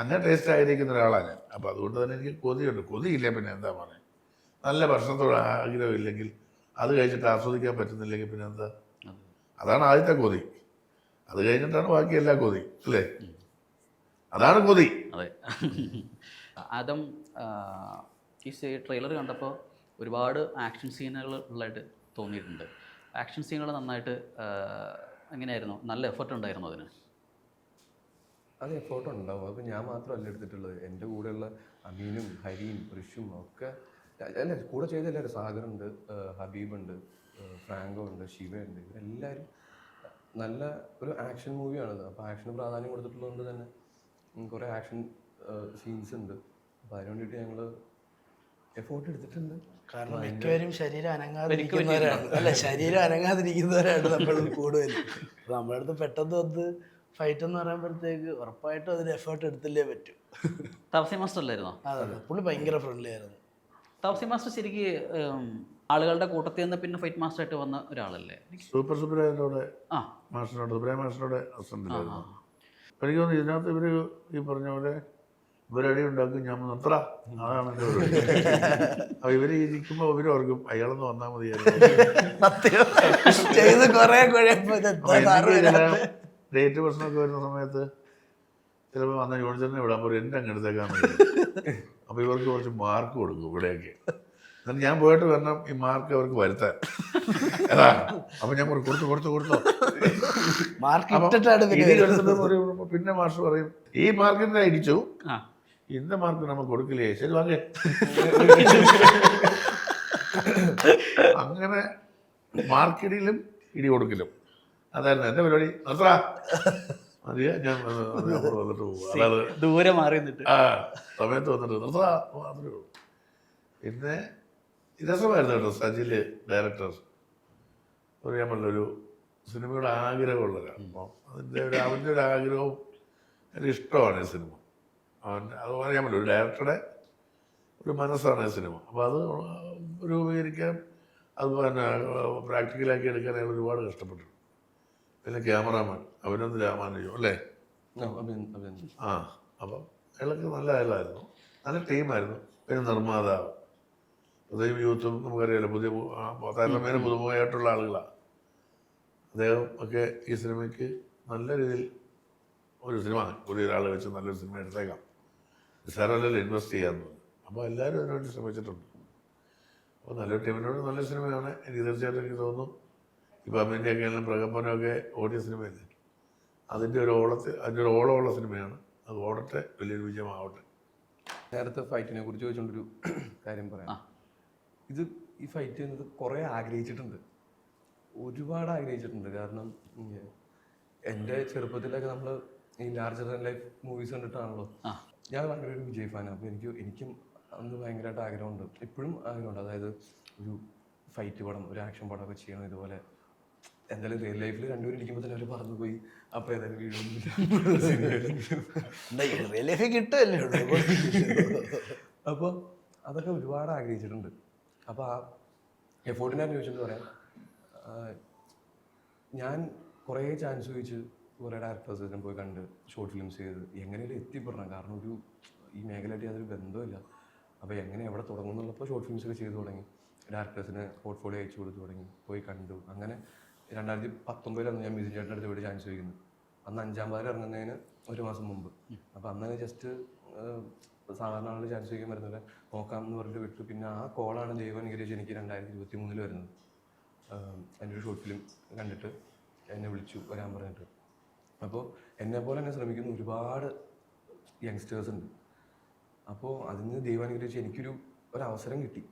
അങ്ങനെ ടേസ്റ്റ് ആയിരിക്കുന്ന ഒരാളാണ് ഞാൻ. അപ്പോൾ അതുകൊണ്ട് തന്നെ എനിക്ക് കൊതിയുണ്ട്. കൊതിയില്ല പിന്നെ എന്താ പറയുക, നല്ല ഭക്ഷണത്തോട് ആഗ്രഹമില്ലെങ്കിൽ അത് കഴിച്ചിട്ട് ആസ്വദിക്കാൻ പറ്റുന്നില്ലെങ്കിൽ പിന്നെ എന്താ, അതാണ് ആദ്യത്തെ കൊതി. അത് കഴിഞ്ഞിട്ടാണ് ബാക്കി എല്ലാ കൊതി, അല്ലേ? അതാണ് കൊതി. അതെ. ആദം, ഈ ട്രെയിലർ കണ്ടപ്പോൾ ഒരുപാട് ആക്ഷൻ സീനുകൾ ഉള്ളതായിട്ട് തോന്നിയിട്ടുണ്ട്. ആക്ഷൻ സീനുകൾ നന്നായിട്ട് എങ്ങനെയായിരുന്നു? നല്ല എഫർട്ട് ഉണ്ടായിരുന്നു അതിന്? അത് എഫോർട്ട് ഉണ്ടാവും. അപ്പോൾ ഞാൻ മാത്രമല്ല എടുത്തിട്ടുള്ളത്, എൻ്റെ കൂടെയുള്ള അമീനും ഹരിയും ഋഷും ഒക്കെ അല്ല, കൂടെ ചെയ്ത എല്ലാവരും, സാഗറുണ്ട്, ഹബീബുണ്ട്, ഫ്രാങ്കോ ഉണ്ട്, ശിവയുണ്ട്, ഇവരെല്ലാവരും നല്ല ഒരു ആക്ഷൻ മൂവിയാണത്. അപ്പോൾ ആക്ഷന് പ്രാധാന്യം കൊടുത്തിട്ടുള്ളതുകൊണ്ട് തന്നെ കുറേ ആക്ഷൻ സീൻസ് ഉണ്ട്. അപ്പോൾ അതിന് വേണ്ടിയിട്ട് ഞങ്ങൾ എഫോർട്ട് എടുത്തിട്ടുണ്ട്. കാരണം മിക്കവരും ശരീരം അനങ്ങാതിരിക്കുന്നവരാണ്. അല്ല, ശരീരം അനങ്ങാതിരിക്കുന്നവരാണ് നമ്മൾ കൂടുതലും. അപ്പോൾ നമ്മുടെ അടുത്ത് പെട്ടെന്ന് വന്ന് ഫൈറ്റ് എന്ന് പറയുമ്പോഴത്തേക്ക് ഉറപ്പായിട്ടും അതിന് എഫേർട്ട് എടുത്തില്ലേ പറ്റൂ. തവസി മാസ്റ്റർ അല്ലായിരുന്നോ? അതെ, പുള്ളി ഭയങ്കര ഫ്രണ്ട്ലി ആയിരുന്നു. തവസി മാസ്റ്റർ ശരിക്കും ആളുകളുടെ കൂട്ടത്തിൽ നിന്ന് പിന്നെ ഫൈറ്റ് മാസ്റ്റർ ആയിട്ട് വന്ന ഒരാളല്ലേ? സുബ്രായനോട് ആ മാസ്റ്ററിനോട്, സുബ്രായ മാസ്റ്ററുടെ അസിസ്റ്റന്റിലായിരുന്നു. അപ്പോൾ എനിക്ക് തോന്നുന്നു ഇതിനകത്ത് ഇവർ ഈ പറഞ്ഞ പോലെ ഇവരടി ഉണ്ടാക്കും, ഞാൻ നിർത്തറ, അതാണ് എൻ്റെ പരിപാടി. അപ്പോൾ ഇവർ ഇരിക്കുമ്പോൾ ഇവർ ഓർക്കും അയാളൊന്ന് വന്നാൽ മതിയായിരുന്നു. ചെയ്ത് കുറേ ഡേറ്റ് പ്രശ്നമൊക്കെ വരുന്ന സമയത്ത് ചിലപ്പോൾ വന്ന ജോണിച്ചറിനെ വിടാൻ പറയും, എൻ്റെ അങ്ങ് എടുത്തേക്കാൻ. അപ്പോൾ ഇവർക്ക് കുറച്ച് മാർക്ക് കൊടുക്കും ഇവിടെയൊക്കെ. എന്നിട്ട് ഞാൻ പോയിട്ട് വരണം ഈ മാർക്ക് അവർക്ക് വരുത്താൻ. അതാ അപ്പം ഞാൻ കൊടുത്തോ പിന്നെ മാസ്റ്റർ പറയും, ഈ മാർക്കിൻ്റെ അടിച്ചു, ഇന്ന മാർക്ക് നമ്മൾ കൊടുക്കില്ലേ, ശരി വാങ്ങേ. അങ്ങനെ മാർക്കിടിയിലും ഇടി കൊടുക്കലും അതായിരുന്നു എൻ്റെ പരിപാടി. നിർത്താ മതിയാ, ഞാൻ വന്നിട്ട് പോകും. അതായത് ദൂരെ മാറി നിന്നിട്ട് ആ സമയത്ത് വന്നിട്ട് നിർത്താ മാത്രമേ ഉള്ളൂ. പിന്നെ രസമായിരുന്നു കേട്ടോ. സജില് ഡയറക്ടർ പറയാമല്ലോ, ഒരു സിനിമയുടെ ആഗ്രഹമുള്ളവരാണ്. അപ്പം അവൻ്റെ ഒരു ആഗ്രഹവും ഒരു ഇഷ്ടമാണ് ഈ സിനിമ. അത് പറയാമല്ലോ, ഒരു ഡയറക്ടറുടെ ഒരു മനസ്സാണ് ഈ സിനിമ. അപ്പോൾ അത് രൂപീകരിക്കാൻ, അത് പിന്നെ പ്രാക്ടിക്കലാക്കി എടുക്കാൻ അയാൾ ഒരുപാട് കഷ്ടപ്പെട്ടു. പിന്നെ ക്യാമറാമാൻ അഭിനന്ദ് രാമാനുജം അല്ലേ? ആ, അപ്പം അയാളൊക്കെ നല്ല അയാളായിരുന്നു, നല്ല ടീമായിരുന്നു. പിന്നെ നിർമ്മാതാവ് അദ്ദേഹം യൂത്തും നമുക്കറിയാമല്ലോ, താരതമ്യേന പുതുമുഖമായിട്ടുള്ള ആളുകളാണ്. അദ്ദേഹം ഒക്കെ ഈ സിനിമയ്ക്ക് നല്ല രീതിയിൽ ഒരു സിനിമ ഒരാളെ വെച്ച് നല്ലൊരു സിനിമ എടുത്തേക്കാം, സാറല്ലല്ലോ ഇൻവെസ്റ്റ് ചെയ്യാമെന്ന്. അപ്പോൾ എല്ലാവരും അതിനുവേണ്ടി ശ്രമിച്ചിട്ടുണ്ട്. അപ്പോൾ നല്ലൊരു ടീമിനോട് നല്ല സിനിമയാണ്. എനിക്ക് തീർച്ചയായിട്ടും എനിക്ക് തോന്നുന്നു ഇപ്പോൾ അമ്മേൻ്റെയൊക്കെ ആയാലും പ്രകമ്പനമൊക്കെ ഓടിയ സിനിമയല്ലേ, അതിൻ്റെ ഒരു ഓളമുള്ള സിനിമയാണ്. അത് ഓടട്ടെ, വലിയൊരു വിജയമാവട്ടെ. നേരത്തെ ഫൈറ്റിനെ കുറിച്ച് ചോദിച്ചുകൊണ്ടൊരു കാര്യം പറയാം. ഈ ഫൈറ്റ് ചെയ്യുന്നത് കുറേ ആഗ്രഹിച്ചിട്ടുണ്ട്, ഒരുപാട് ആഗ്രഹിച്ചിട്ടുണ്ട്. കാരണം എൻ്റെ ചെറുപ്പത്തിലൊക്കെ നമ്മൾ ഈ ലാർജർ ദാൻ ലൈഫ് മൂവീസ് കണ്ടിട്ടാണല്ലോ. ഞാൻ ഭയങ്കര ഒരു വിജയ് ഫാനാണ്. അപ്പോൾ എനിക്കും അന്ന് ഭയങ്കരമായിട്ട് ആഗ്രഹമുണ്ട്, ഇപ്പോഴും ആഗ്രഹമുണ്ട്. അതായത് ഒരു ഫൈറ്റ് പടം, ഒരു ആക്ഷൻ പടമൊക്കെ ചെയ്യണം. ഇതുപോലെ എന്തായാലും റിയൽ ലൈഫിൽ രണ്ടുപേരും ഇരിക്കുമ്പോൾ തന്നെ അവർ പറന്നു പോയി, അപ്പോൾ ഏതായാലും വീഡിയോ കിട്ടുമല്ലേ ഉള്ളൂ. അപ്പോൾ അതൊക്കെ ഒരുപാട് ആഗ്രഹിച്ചിട്ടുണ്ട്. അപ്പോൾ ആ എഫോർട്ടിനെ ചോദിച്ചെന്ന് പറയാം, ഞാൻ കുറേ ചാൻസ് ചോദിച്ച് കുറേ ഡയറക്ടേഴ്സിനെ പോയി കണ്ട് ഷോർട്ട് ഫിലിംസ് ചെയ്ത് എങ്ങനെയും എത്തിപ്പെടണം. കാരണം ഈ മേഖലയായിട്ട് യാതൊരു ബന്ധമില്ല. അപ്പോൾ എവിടെ തുടങ്ങും എന്നുള്ളപ്പോൾ ഷോർട്ട് ഫിലിംസൊക്കെ ചെയ്തു തുടങ്ങി, ഡയറക്ടേഴ്സിന് പോർട്ട്ഫോളിയോ അയച്ചു കൊടുത്തു തുടങ്ങി, പോയി കണ്ടു. അങ്ങനെ 2019 ഞാൻ മിഥുൻ ചേട്ടൻ്റെ അടുത്ത് പോയിട്ട് ചാൻസ് ചോദിക്കുന്നു. അന്ന് 5ാം വാരം ഇറങ്ങുന്നതിന് 1 മാസം മുമ്പ്. അപ്പോൾ അന്ന് ജസ്റ്റ് സാധാരണ ആൾ ചാൻസ് ചോദിക്കാൻ വരുന്നില്ല, നോക്കാം എന്ന് പറഞ്ഞിട്ട് വിട്ടു. പിന്നെ ആ കോളാണ് ദൈവം അനുഗ്രഹിച്ച് എനിക്ക് 2023 വരുന്നത്. എൻ്റെ ഒരു ഷോർട്ട് ഫിലിം കണ്ടിട്ട് എന്നെ വിളിച്ചു വരാൻ പറഞ്ഞിട്ട്. അപ്പോൾ എന്നെപ്പോലെ തന്നെ ശ്രമിക്കുന്ന ഒരുപാട് യങ്സ്റ്റേഴ്സ് ഉണ്ട്. അപ്പോൾ അതിന് ദൈവം അനുഗ്രഹിച്ച് എനിക്കൊരു അവസരം കിട്ടി.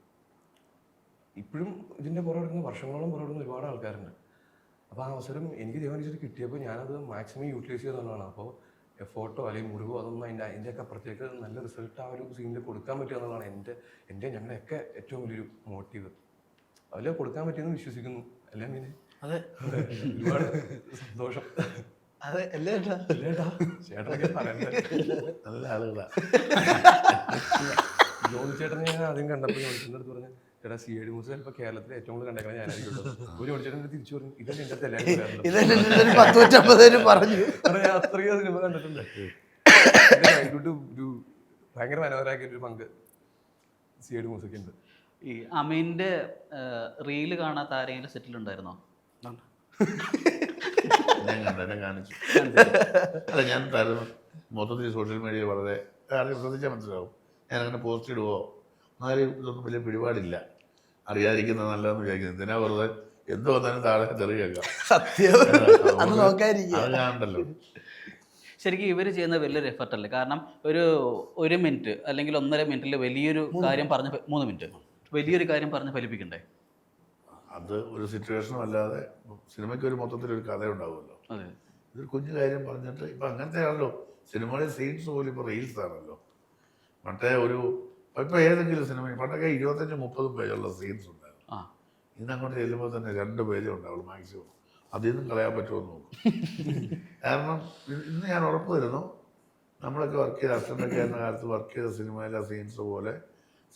ഇപ്പോഴും ഇതിൻ്റെ പുറകിടുന്ന വർഷങ്ങളോളം പുറകിടുന്ന ഒരുപാട് ആൾക്കാരുണ്ട്. അപ്പോൾ ആ അവസരം എനിക്ക് ദൈവം അനുഗ്രഹിച്ച് കിട്ടിയപ്പോൾ ഞാനത് മാക്സിമം യൂട്ടിലൈസ് ചെയ്തതാണ്. അപ്പോൾ എഫോർട്ടോ അല്ലെങ്കിൽ മുറിവോ അതൊന്നും അതിൻ്റെയൊക്കെ അപ്പുറത്തേക്ക് നല്ല റിസൾട്ട് ആ ഒരു സീനിൽ കൊടുക്കാൻ പറ്റുക എന്നുള്ളതാണ് ഞങ്ങളുടെയൊക്കെ ഏറ്റവും വലിയൊരു മോട്ടീവ്. അതിൽ കൊടുക്കാൻ പറ്റിയെന്ന് വിശ്വസിക്കുന്നു. അല്ലേ മീനെ? അതെ, ഒരുപാട് സന്തോഷം. അതെ, അല്ലേ ചേട്ടനൊക്കെ പറയണ്ടേ, നല്ല ആളുകളാണ്. ജോണി ചേട്ടനെ ഞാൻ ആദ്യം കണ്ടപ്പോൾ ജോണിച്ചേട്ടൻ്റെ അടുത്ത് പറഞ്ഞ്, ചേട്ടാ സി ഐ ഡി മൂസ ചിലപ്പോൾ കേരളത്തിൽ ഏറ്റവും കൂടുതൽ കണ്ടേക്കണം ഞാനായിരിക്കും ഒരു ജോണിച്ചേട്ടൻ തിരിച്ചു പറഞ്ഞു ഇതെന്നെ എൻ്റെ എല്ലാവരും ഇതെന്നെ 150 പറഞ്ഞു. ഞാൻ അത്രയും സിനിമ കണ്ടിട്ടുണ്ട്. ഒരു ഭയങ്കര മനോഹരമാക്കിയ ഒരു പങ്ക് സി ഐ ഡി മൂസയ്ക്ക് ഉണ്ട്. ഈ അമീൻ്റെ റീല് കാണാത്ത ആരെങ്കിലും സെറ്റിലുണ്ടായിരുന്നോ? ഞാൻ കണ്ടെന്നെ കാണിച്ചു. അല്ല ഞാൻ തരുന്നു മൊത്തത്തിൽ സോഷ്യൽ മീഡിയ വളരെ ആരെയും ശ്രദ്ധിച്ചാൽ മനസ്സിലാവും. ഞാനങ്ങനെ പോസ്റ്റ് ഇടുവോ ആരും ഇതൊന്നും വലിയ പിടിപാടില്ല. അറിയാതിരിക്കുന്നത് നല്ലതെന്ന് വിചാരിക്കുന്നത്. എന്തിനാ വെറുതെ എന്ത് വന്നാലും താഴെ തെറി കേൾക്കാം. സത്യം അത് നോക്കാതിരിക്കുക. അത് കാണണ്ടല്ലോ. ശരിക്കും ഇവർ ചെയ്യുന്ന വലിയൊരു എഫർട്ടല്ലേ? കാരണം ഒരു മിനിറ്റ് അല്ലെങ്കിൽ 1.5 മിനിറ്റിൽ വലിയൊരു കാര്യം പറഞ്ഞ് 3 മിനിറ്റ് വലിയൊരു കാര്യം പറഞ്ഞ് ഫലിപ്പിക്കണ്ടേ? അത് ഒരു സിറ്റുവേഷനും അല്ലാതെ സിനിമയ്ക്ക് ഒരു മൊത്തത്തിലൊരു കഥ ഉണ്ടാവുമല്ലോ. അതെ, ഇതൊരു കുഞ്ഞു കാര്യം പറഞ്ഞിട്ട് ഇപ്പം അങ്ങനത്തെ ആണല്ലോ സിനിമയുടെ സീൻസ് പോലും ഇപ്പോൾ റീൽസ് ആണല്ലോ. മറ്റേ ഇപ്പോൾ ഏതെങ്കിലും സിനിമ പണ്ടൊക്കെ 25-30 പേജുള്ള സീൻസ് ഉണ്ടായിരുന്നു. ആ ഇന്ന് അങ്ങോട്ട് ചെല്ലുമ്പോൾ തന്നെ 2 പേജേ ഉണ്ടാവുള്ളൂ മാക്സിമം. അതിൽ നിന്നും കളയാൻ പറ്റുമോ എന്ന് നോക്കും. കാരണം ഇന്ന് ഞാൻ ഉറപ്പ് തരുന്നു, നമ്മളൊക്കെ വർക്ക് ചെയ്ത അസിസ്റ്റൻ്റൊക്കെ ആയിരുന്ന കാലത്ത് വർക്ക് ചെയ്ത സിനിമയിലെ സീൻസ് പോലെ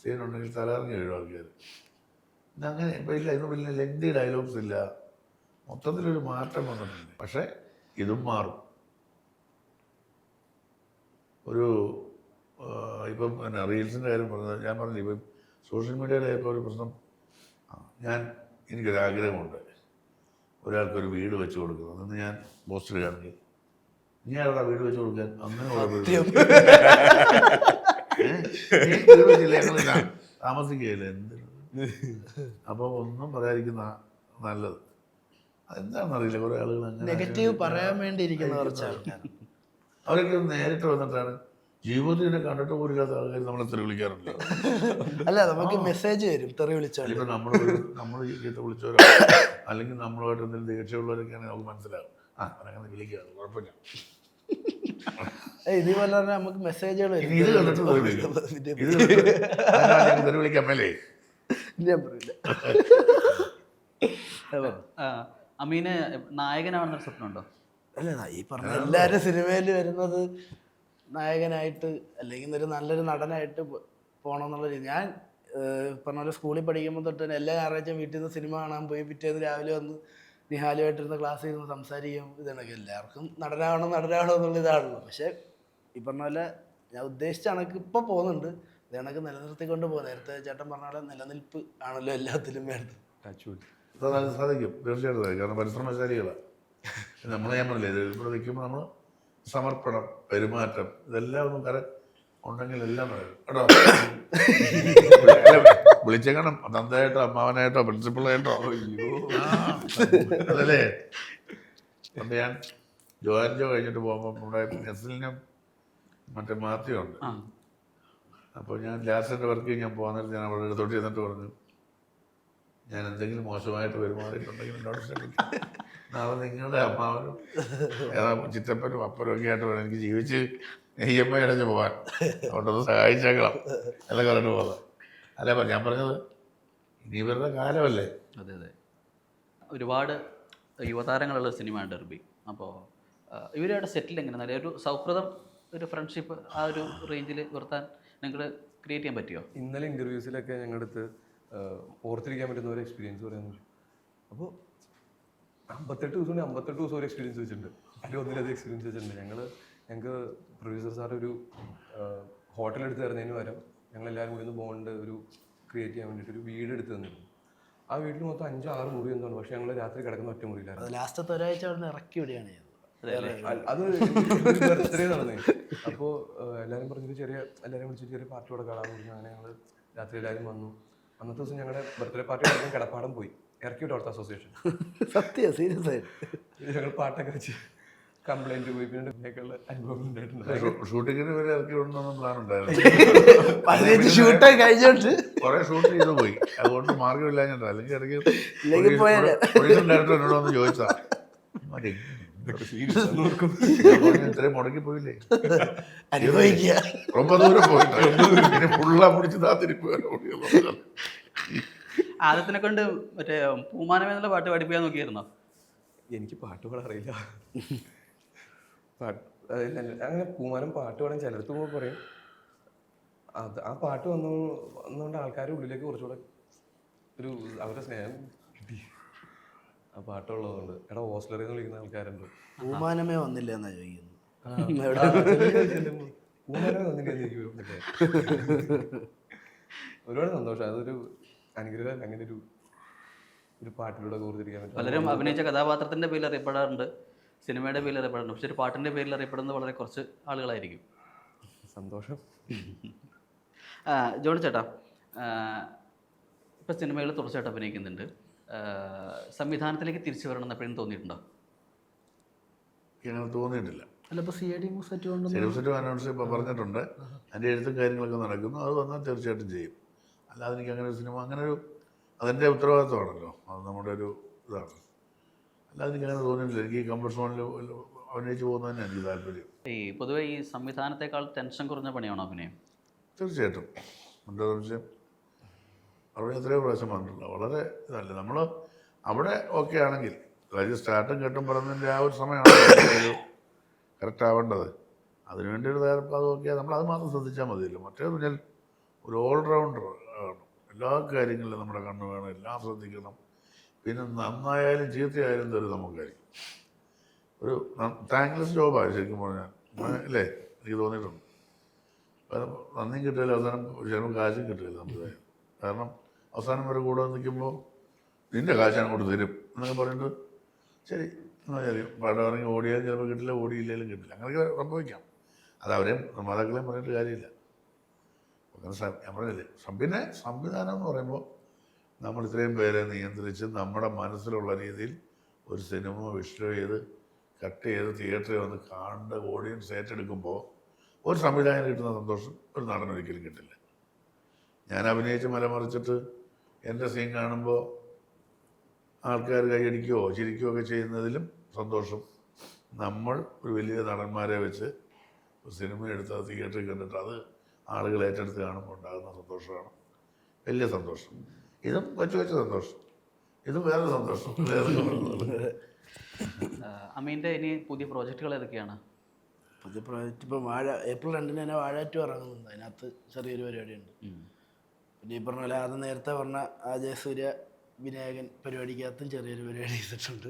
സീൻ ഉണ്ടെങ്കിൽ തലകറങ്ങി വീഴും ആൾക്കാർ. ഇന്നങ്ങനെ ഇപ്പം ഇല്ല. ഇന്ന് വലിയ ലെങ്തി ഡയലോഗ്സ് ഇല്ല. മൊത്തത്തിലൊരു മാറ്റം വന്നിട്ടുണ്ട്. പക്ഷേ ഇതും മാറും. ഇപ്പം പിന്നെ റീൽസിൻ്റെ കാര്യം പറഞ്ഞത് ഞാൻ പറഞ്ഞില്ല. ഇപ്പം സോഷ്യൽ മീഡിയയിലെ ഇപ്പോൾ ഒരു പ്രശ്നം, എനിക്കൊരാഗ്രഹമുണ്ട് ഒരാൾക്കൊരു വീട് വെച്ച് കൊടുക്കുന്നത്. അന്ന് ഞാൻ പോസ്റ്റ് ഇടുകയാണെങ്കിൽ നീ ആരുടെ വീട് വെച്ച് കൊടുക്കാൻ അങ്ങനെ വീട് വെച്ചില്ല ഞങ്ങളില്ല താമസിക്കുകയില്ല എന്ത്. അപ്പോൾ ഒന്നും പറയാതിരിക്കുന്ന നല്ലത്. അതെന്താണെന്നറിയില്ല കുറേ ആളുകൾ അങ്ങനെ നെഗറ്റീവ് പറയാൻ വേണ്ടി ഇരിക്കുന്ന കുറച്ച് ആൾക്കാർ. അവരൊക്കെ നേരിട്ട് വന്നിട്ടാണ് ജീവിതത്തിൽ ഇതിനെ കണ്ടിട്ട് പോലില്ലാത്ത ആൾക്കാർ നമ്മളെ തെറി വിളിക്കാറുണ്ട്. അല്ല നമുക്ക് മെസ്സേജ് വരും തെറി വിളിച്ചാൽ. ഇപ്പം നമ്മൾ ചീത്ത വിളിച്ചവരോ അല്ലെങ്കിൽ നമ്മളുമായിട്ട് എന്തെങ്കിലും ദേഷ്യമുള്ളവരൊക്കെയാണെങ്കിൽ നമുക്ക് മനസ്സിലാവും. അവരങ്ങനെ വിളിക്കുക, കുഴപ്പമില്ല. ഇതുപോലെ തന്നെ നമുക്ക് മെസ്സേജുകൾ വരും. ഇത് കണ്ടിട്ട് തെറി വിളിക്കും. തെറി വിളിക്കാൻ മേലേ ഞാൻ പറയില്ല. അമീന് നായകനാണെന്നൊരു സ്വപ്നമുണ്ടോ? അല്ല ഈ പറഞ്ഞ എല്ലാവരും സിനിമയിൽ വരുന്നത് നായകനായിട്ട് അല്ലെങ്കിൽ ഒരു നല്ലൊരു നടനായിട്ട് പോകണം എന്നുള്ള രീതി. ഞാൻ പറഞ്ഞ പോലെ സ്കൂളിൽ പഠിക്കുമ്പോൾ തൊട്ട് തന്നെ എല്ലാ ഞായറാഴ്ചയും വീട്ടിൽ നിന്ന് സിനിമ കാണാൻ പോയി പിറ്റേന്ന് രാവിലെ വന്ന് നിഹാലുമായിട്ടിരുന്ന് ക്ലാസ്സിൽ ഇരുന്ന് സംസാരിക്കും. ഇതാണൊക്കെ എല്ലാവർക്കും നടനാവണം എന്നുള്ള ഇതാണല്ലോ. പക്ഷേ ഈ പറഞ്ഞ പോലെ ഞാൻ ഉദ്ദേശിച്ച കണക്ക് ഇപ്പോൾ പോകുന്നുണ്ട്. ഇത് കണക്ക് നിലനിർത്തിക്കൊണ്ട് പോകും. നേരത്തെ ചേട്ടൻ പറഞ്ഞ പോലെ നിലനിൽപ്പ് ആണല്ലോ എല്ലാത്തിലും വേണ്ടത്. സാധിക്കും, തീർച്ചയായിട്ടും സാധിക്കും. കാരണം പരിശ്രമശാലികളാണ് നമ്മൾ. ഞാൻ പറഞ്ഞില്ലേ, ഇവിടെ നിൽക്കുമ്പോൾ നമ്മൾ സമർപ്പണം, പെരുമാറ്റം ഇതെല്ലാം ഒന്നും ഉണ്ടെങ്കിൽ എല്ലാം കേട്ടോ. വിളിച്ചേക്കണം തന്തയായിട്ടോ അമ്മാവനായിട്ടോ പ്രിൻസിപ്പളായിട്ടോ. അതല്ലേ പണ്ട് ഞാൻ ജോ കഴിഞ്ഞിട്ട് പോകുമ്പോൾ നമ്മുടെ നെസ്ലിനും മറ്റേ മാത്യു ഉണ്ട്. അപ്പോൾ ഞാൻ ലാസ്റ്റിൻ്റെ വർക്ക് ഞാൻ പോകാൻ നേരത്തെ ഞാൻ അവളുടെ അടുത്തോട്ട് ചെന്നിട്ട് പറഞ്ഞു, ഞാൻ എന്തെങ്കിലും മോശമായിട്ട് പെരുമാറിയിട്ടുണ്ടെങ്കിൽ എന്നോട് ക്ഷമിക്കും. നാളെ നിങ്ങളുടെ അമ്മാവനും ചിറ്റപ്പനും അപ്പനും ഒക്കെ ആയിട്ട് വേണം എനിക്ക് ജീവിച്ച് EMI അടഞ്ഞ് പോകാൻ. അതുകൊണ്ടൊന്ന് സഹായിച്ചേക്കണം എന്നൊക്കെ പറഞ്ഞിട്ട് പോകാം. അല്ല ഞാൻ പറഞ്ഞത് ഇനി ഇവരുടെ കാലമല്ലേ. അതെ അതെ, ഒരുപാട് യുവതാരങ്ങളുള്ള സിനിമയാണ് ഡെർബി. അപ്പോൾ ഇവരുടെ സെറ്റിൽ എങ്ങനെ ഒരു സൗഹൃദം, ഒരു ഫ്രണ്ട്ഷിപ്പ് ആ ഒരു റേഞ്ചിൽ നിർത്താൻ നിങ്ങൾ ക്രിയേറ്റ് ചെയ്യാൻ പറ്റിയോ? ഇന്നലെ ഇൻ്റർവ്യൂസിലൊക്കെ ഞങ്ങളുടെ അടുത്ത് ഓർത്തിരിക്കാൻ പറ്റുന്ന ഒരു എക്സ്പീരിയൻസ് പറയാമെന്ന് വെച്ചു. അപ്പോൾ 58 ദിവസം ഒരു എക്സ്പീരിയൻസ് വെച്ചിട്ടുണ്ട്. അതിൽ ഒന്നിലധികം എക്സ്പീരിയൻസ് വെച്ചിട്ടുണ്ട്. ഞങ്ങൾക്ക് പ്രൊഡ്യൂസർ സാർ ഒരു ഹോട്ടൽ എടുത്ത് തരുന്നതിന് പകരം ഞങ്ങളെല്ലാവരും കൂടി ഒന്ന് ബോണ്ട് ഒരു ക്രിയേറ്റ് ചെയ്യാൻ വേണ്ടിയിട്ട് ഒരു വീട് എടുത്ത് തന്നിരുന്നു. ആ വീട്ടിൽ മൊത്തം 5-6 മുറി എന്താണ്. പക്ഷേ ഞങ്ങൾ രാത്രി കിടക്കുന്ന ഒറ്റ മുറിയിലായിരുന്നു. ലാസ്റ്റത്തെ ഒരാഴ്ച അവിടെ ഇറക്കി വിടുകയാണ് ചെയ്തത്. അത് ബർത്ത്ഡേ നടന്നേ. അപ്പോൾ എല്ലാവരും പറഞ്ഞൊരു എല്ലാവരും വിളിച്ചൊരു ചെറിയ പാർട്ടി കൂടെ കാണാൻ പറഞ്ഞു. അങ്ങനെ ഞങ്ങൾ രാത്രി എല്ലാവരും വന്നു. അന്നത്തെ ദിവസം ഞങ്ങളുടെ ബർത്ത്ഡേ പാർട്ടി നടക്കാൻ കിടപ്പാടം പോയി ഇറക്കി വിട്ടു അവിടുത്തെ അസോസിയേഷൻ. സത്യം സീരിയസ് ആയിട്ട് ഞങ്ങൾ പാട്ടൊക്കെ വെച്ച് കംപ്ലൈൻറ്റ് പോയി. പിന്നെ ഇതിനൊക്കെയുള്ള അനുഭവം ഉണ്ടായിട്ടുണ്ട്. ഷൂട്ടിങ്ങിന് വരെ ഇറക്കി വിടണമെന്ന് പ്ലാൻ ഉണ്ടായിരുന്നു. 15 ഷൂട്ടൊക്കെ കഴിഞ്ഞോണ്ട് കുറെ ഷൂട്ട് ചെയ്ത് പോയി. അതുകൊണ്ട് മാർഗമില്ലാഞ്ഞിട്ടോ. അല്ലെങ്കിൽ ഇടയ്ക്ക് ഡയറക്ടർ എന്നോട് വന്ന് ചോദിച്ചാ ഇത്രയും മുടക്കി പോയില്ലേ, അനുഭവിക്കുക. ரொம்ப ദൂരം പോയിട്ട് ഫുള്ളാ പിടിച്ച് താത്തിരിക്കുക. ആദ്യത്തിനെ കൊണ്ട് മറ്റേ പൂമാനമെന്നുള്ള പാട്ട് പഠിപ്പിക്കാൻ നോക്കിയിരുന്നോ? എനിക്ക് പാട്ട് പാടാൻ അറിയില്ല. അങ്ങനെ പൂമാനം പാട്ട് പാടാൻ ചിലർക്ക് പറയും. ആ പാട്ട് വന്നുകൊണ്ട് ആൾക്കാരുടെ ഉള്ളിലേക്ക് കുറച്ചുകൂടെ ഒരു അവരുടെ സ്നേഹം കിട്ടി. ആ പാട്ടുള്ളതുകൊണ്ട്. എടാ ഹോസ്റ്റലറിൽ നിന്ന് വിളിക്കുന്ന ആൾക്കാരുണ്ട്. പൂമാനമേ വന്നില്ല എന്നാ ചോദിക്കുന്നത്. ഒരുപാട് സന്തോഷം. അതൊരു അനുഗ്രഹം. അങ്ങനെ ഒരു പാട്ടിലൂടെ കൂർത്തിരിക്കാൻ പറ്റും. പലരും അഭിനയിച്ച കഥാപാത്രത്തിൻ്റെ പേരിൽ അറിയപ്പെടാറുണ്ട്, സിനിമയുടെ പേരിൽ അറിയപ്പെടാറുണ്ട്. പക്ഷെ ഒരു പാട്ടിൻ്റെ പേരിൽ അറിയപ്പെടുന്നത് വളരെ കുറച്ച് ആളുകളായിരിക്കും. സന്തോഷം. ജോണി ചേട്ടാ, ഇപ്പം സിനിമകൾ തുടർച്ചയായിട്ട് അഭിനയിക്കുന്നുണ്ട്. സംവിധാനത്തിലേക്ക് തിരിച്ചു വരണമെന്ന് എപ്പോഴും തോന്നിയിട്ടുണ്ടോ? അങ്ങനെ തോന്നിയിട്ടില്ല. അല്ല ഇപ്പോൾ CID സെറ്റ് കൊണ്ട് സെറ്റ് അനൗൺസ് ഇപ്പോൾ പറഞ്ഞിട്ടുണ്ട്. അതിൻ്റെ എഴുത്തും കാര്യങ്ങളൊക്കെ നടക്കുന്നു. അത് വന്നാൽ തീർച്ചയായിട്ടും ചെയ്യും. അല്ലാതെ എനിക്ക് അങ്ങനെ ഒരു സിനിമ അങ്ങനൊരു അതെൻ്റെ ഉത്തരവാദിത്വമാണല്ലോ, അത് നമ്മുടെ ഒരു ഇതാണ്. അല്ലാതെ എനിക്ക് അങ്ങനെ തോന്നിയിട്ടില്ല. എനിക്ക് ഈ കംഫർട്ട് സോണിൽ അഭിനയിച്ച് പോകുന്നത് തന്നെ എനിക്ക് താല്പര്യം. ഈ പൊതുവെ ഈ സംവിധാനത്തെക്കാൾ ടെൻഷൻ കുറഞ്ഞ പണിയാണോ അഭിനയം? തീർച്ചയായിട്ടും എൻ്റെ സംശയം. അവിടെ എത്രയോ പ്രാവശ്യം വന്നിട്ടില്ല. വളരെ ഇതല്ല നമ്മൾ അവിടെ ഓക്കെ ആണെങ്കിൽ, അതായത് സ്റ്റാർട്ടും കെട്ടും പറഞ്ഞതിൻ്റെ ആ ഒരു സമയമാണ് കറക്റ്റ് ആവേണ്ടത്. അതിനുവേണ്ടി ഒരു തയ്യാറെടുപ്പ് അത് ഓക്കെ, നമ്മളത് മാത്രം ശ്രദ്ധിച്ചാൽ മതിയല്ലോ. മറ്റേന്ന് പറഞ്ഞാൽ ഒരു ഓൾറൗണ്ടർ ആണ്. എല്ലാ കാര്യങ്ങളിലും നമ്മുടെ കണ്ണ് വേണം, എല്ലാം ശ്രദ്ധിക്കണം. പിന്നെ നന്നായാലും ചീത്തയായാലും തരും നമുക്കായിരിക്കും. ഒരു താങ്ക്ലെസ് ജോബാണ് ശരിക്കും പറഞ്ഞാൽ, അല്ലേ? എനിക്ക് തോന്നിയിട്ടുണ്ട്. നന്ദിയും കിട്ടില്ല, അവസാനം ചിലപ്പോൾ കാശും കിട്ടില്ല നമുക്ക്. കാരണം അവസാനം വരെ കൂടെ നിൽക്കുമ്പോൾ നിൻ്റെ കാശ് അങ്ങോട്ട് തരും എന്നൊക്കെ പറഞ്ഞിട്ട് ശരി എന്നാൽ ശരി പടം ഇറങ്ങി ഓടിയാലും ചിലപ്പോൾ കിട്ടില്ല, ഓടിയില്ലെങ്കിലും കിട്ടില്ല. അങ്ങനെയൊക്കെ സംഭവിക്കാം. അത് അവരെയും നിർമ്മാതാക്കളെയും പറഞ്ഞിട്ട് കാര്യമില്ല. അങ്ങനെ ഞാൻ പറഞ്ഞില്ലേ, പിന്നെ സംവിധാനം എന്ന് പറയുമ്പോൾ നമ്മൾ ഇത്രയും പേരെ നിയന്ത്രിച്ച് നമ്മുടെ മനസ്സിലുള്ള രീതിയിൽ ഒരു സിനിമ വിഷ്വൽ ചെയ്ത് കട്ട് ചെയ്ത് തിയേറ്ററിൽ വന്ന് കാണേണ്ട ഓഡിയൻസ് ഏറ്റെടുക്കുമ്പോൾ ഒരു സംവിധാനം കിട്ടുന്ന സന്തോഷം ഒരു നടനൊരിക്കലും കിട്ടില്ല. ഞാൻ അഭിനയിച്ച് മലമറിച്ചിട്ട് എൻ്റെ സീൻ കാണുമ്പോൾ ആൾക്കാർ കൈയടിക്കുകയോ ചിരിക്കുകയോ ഒക്കെ ചെയ്യുന്നതിലും സന്തോഷം നമ്മൾ ഒരു വലിയ നടന്മാരെ വെച്ച് ഒരു സിനിമ എടുത്ത് അത് തിയേറ്ററിൽ കണ്ടിട്ട് അത് ആളുകൾ ഏറ്റെടുത്ത് കാണുമ്പോൾ ഉണ്ടാകുന്ന സന്തോഷമാണ് വലിയ സന്തോഷം. ഇതും വെച്ച സന്തോഷം, ഇതും വേറെ സന്തോഷം. അമീൻ്റെ ഇനി പുതിയ പ്രോജക്റ്റുകൾ ഏതൊക്കെയാണ്? പുതിയ പ്രോജക്റ്റ് ഇപ്പോൾ വാഴ April 2 തന്നെ വാഴ 2 ഇറങ്ങുന്നുണ്ട്. അതിനകത്ത് ചെറിയൊരു പരിപാടിയുണ്ട്. പിന്നെ ഈ പറഞ്ഞ പോലെ അത് നേരത്തെ പറഞ്ഞ ജയസൂര്യ വിനായകൻ പരിപാടിക്കകത്തും ചെറിയൊരു പരിപാടി ചെയ്തിട്ടുണ്ട്.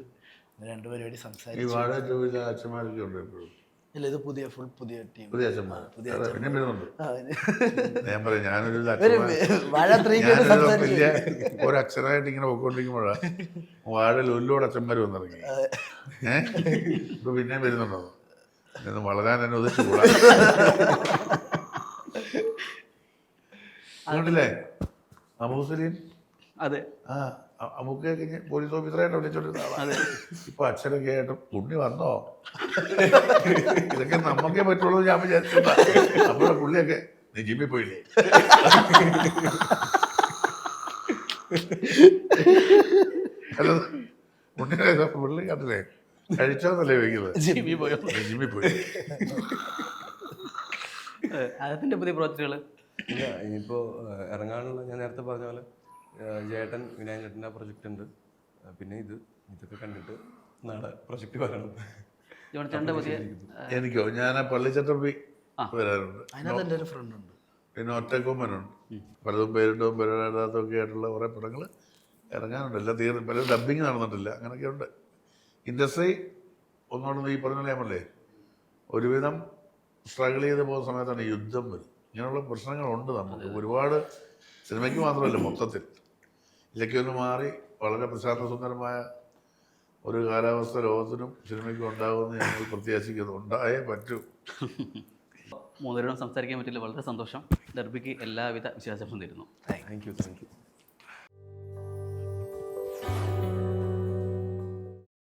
2 പരിപാടി ഈ സംസാരിച്ചു. വാഴ ടൂവിൽ അച്ഛന്മാരൊക്കെ ഉണ്ട് എപ്പോഴും. ഇല്ല, ഇത് ഫുൾ പുതിയ ടീം, പുതിയ അച്ഛന്മാർ പിന്നെ വരുന്നുണ്ട്. ഞാൻ പറയാം, ഞാനൊരു വാഴ 3 വലിയ ഒരു അച്ഛനായിട്ട് ഇങ്ങനെ പോയിക്കൊണ്ടിരിക്കുമ്പോഴാണ് വാഴയിൽ ഒരുപാട് അച്ഛന്മാർ വന്നിറങ്ങി. ഇപ്പൊ പിന്നെയും വരുന്നുണ്ടോ എന്ന് വളരാൻ എന്നെ ഉദ്ദേശിച്ചുകൂടാ. അതുകൊണ്ടില്ലേ അബൂസലീം അതെ, അമുക്കൊക്കെ പോലീസ് ഓഫീസറായിട്ട് വിളിച്ചോണ്ടിരുന്ന ആളാണ്. ഇപ്പൊ അച്ഛനൊക്കെ ആയിട്ട് പുണ്ണി വന്നോ, ഇതൊക്കെ നമുക്കേ പറ്റുള്ളൂ ഞാൻ വിചാരിച്ചില്ല. അപ്പോഴെ പുള്ളിയൊക്കെ നീ ജിമ്മിൽ പോയില്ലേ? അല്ല പുണ്ണിനെ പുള്ളി കണ്ടില്ലേ കഴിച്ചോന്നല്ലേ ചോദിക്കുന്നത്. ജിമ്മിൽ പോയി. അതിൻ്റെ പുതിയ പ്രോജക്റ്റുകൾ ഇല്ല, ഇനിയിപ്പോൾ ഇറങ്ങാനുള്ള ഞാൻ നേരത്തെ പറഞ്ഞ പോലെ ജേട്ടൻ വിനായകൻ ചേട്ടൻ്റെ പ്രൊജക്റ്റ് ഉണ്ട്. പിന്നെ ഇതൊക്കെ കണ്ടിട്ട് നാളെ പ്രൊജക്റ്റ് വരണം. ജോണിച്ചേട്ടൻ്റെ പുതിയ എനിക്കോ ഞാൻ പള്ളിച്ചട്ടമ്പി വരാറുണ്ട്. അതിനകത്ത് എൻ്റെ ഒരു ഫ്രണ്ട് ഉണ്ട്. പിന്നെ ഒറ്റക്കൊമ്പനുണ്ട്. പലതും പേരിട്ടും പേരിടാത്തൊക്കെ ആയിട്ടുള്ള കുറേ പടങ്ങൾ ഇറങ്ങാനുണ്ട്. എല്ലാം തീർന്നു, പലരും ഡബ്ബിങ് നടന്നിട്ടില്ല. അങ്ങനെയൊക്കെ ഉണ്ട്. ഇൻഡസ്ട്രി ഒന്നുകൊണ്ടൊന്നും ഈ പറഞ്ഞ നമ്മളല്ലേ ഒരുവിധം സ്ട്രഗിൾ ചെയ്ത് പോകുന്ന സമയത്താണ് യുദ്ധം വരും. ഇങ്ങനെയുള്ള പ്രശ്നങ്ങളുണ്ട് നമുക്ക് ഒരുപാട്. സിനിമയ്ക്ക് മാത്രമല്ല, മൊത്തത്തിൽ ഇതൊക്കെ ഒന്ന് മാറി വളരെ പ്രശാന്ത സുന്ദരമായ ഒരു കാലാവസ്ഥ ലോകത്തിനും സിനിമയ്ക്കും ഉണ്ടാകുമെന്ന് ഞങ്ങൾ പ്രത്യാശിക്കുന്നു. ഉണ്ടായേ പറ്റൂ. മൂന്നുപേരോടും സംസാരിക്കാൻ പറ്റില്ല, വളരെ സന്തോഷം. ഡർബിക്ക് എല്ലാവിധ വിശ്വാസവും തരുന്നു. Thank you.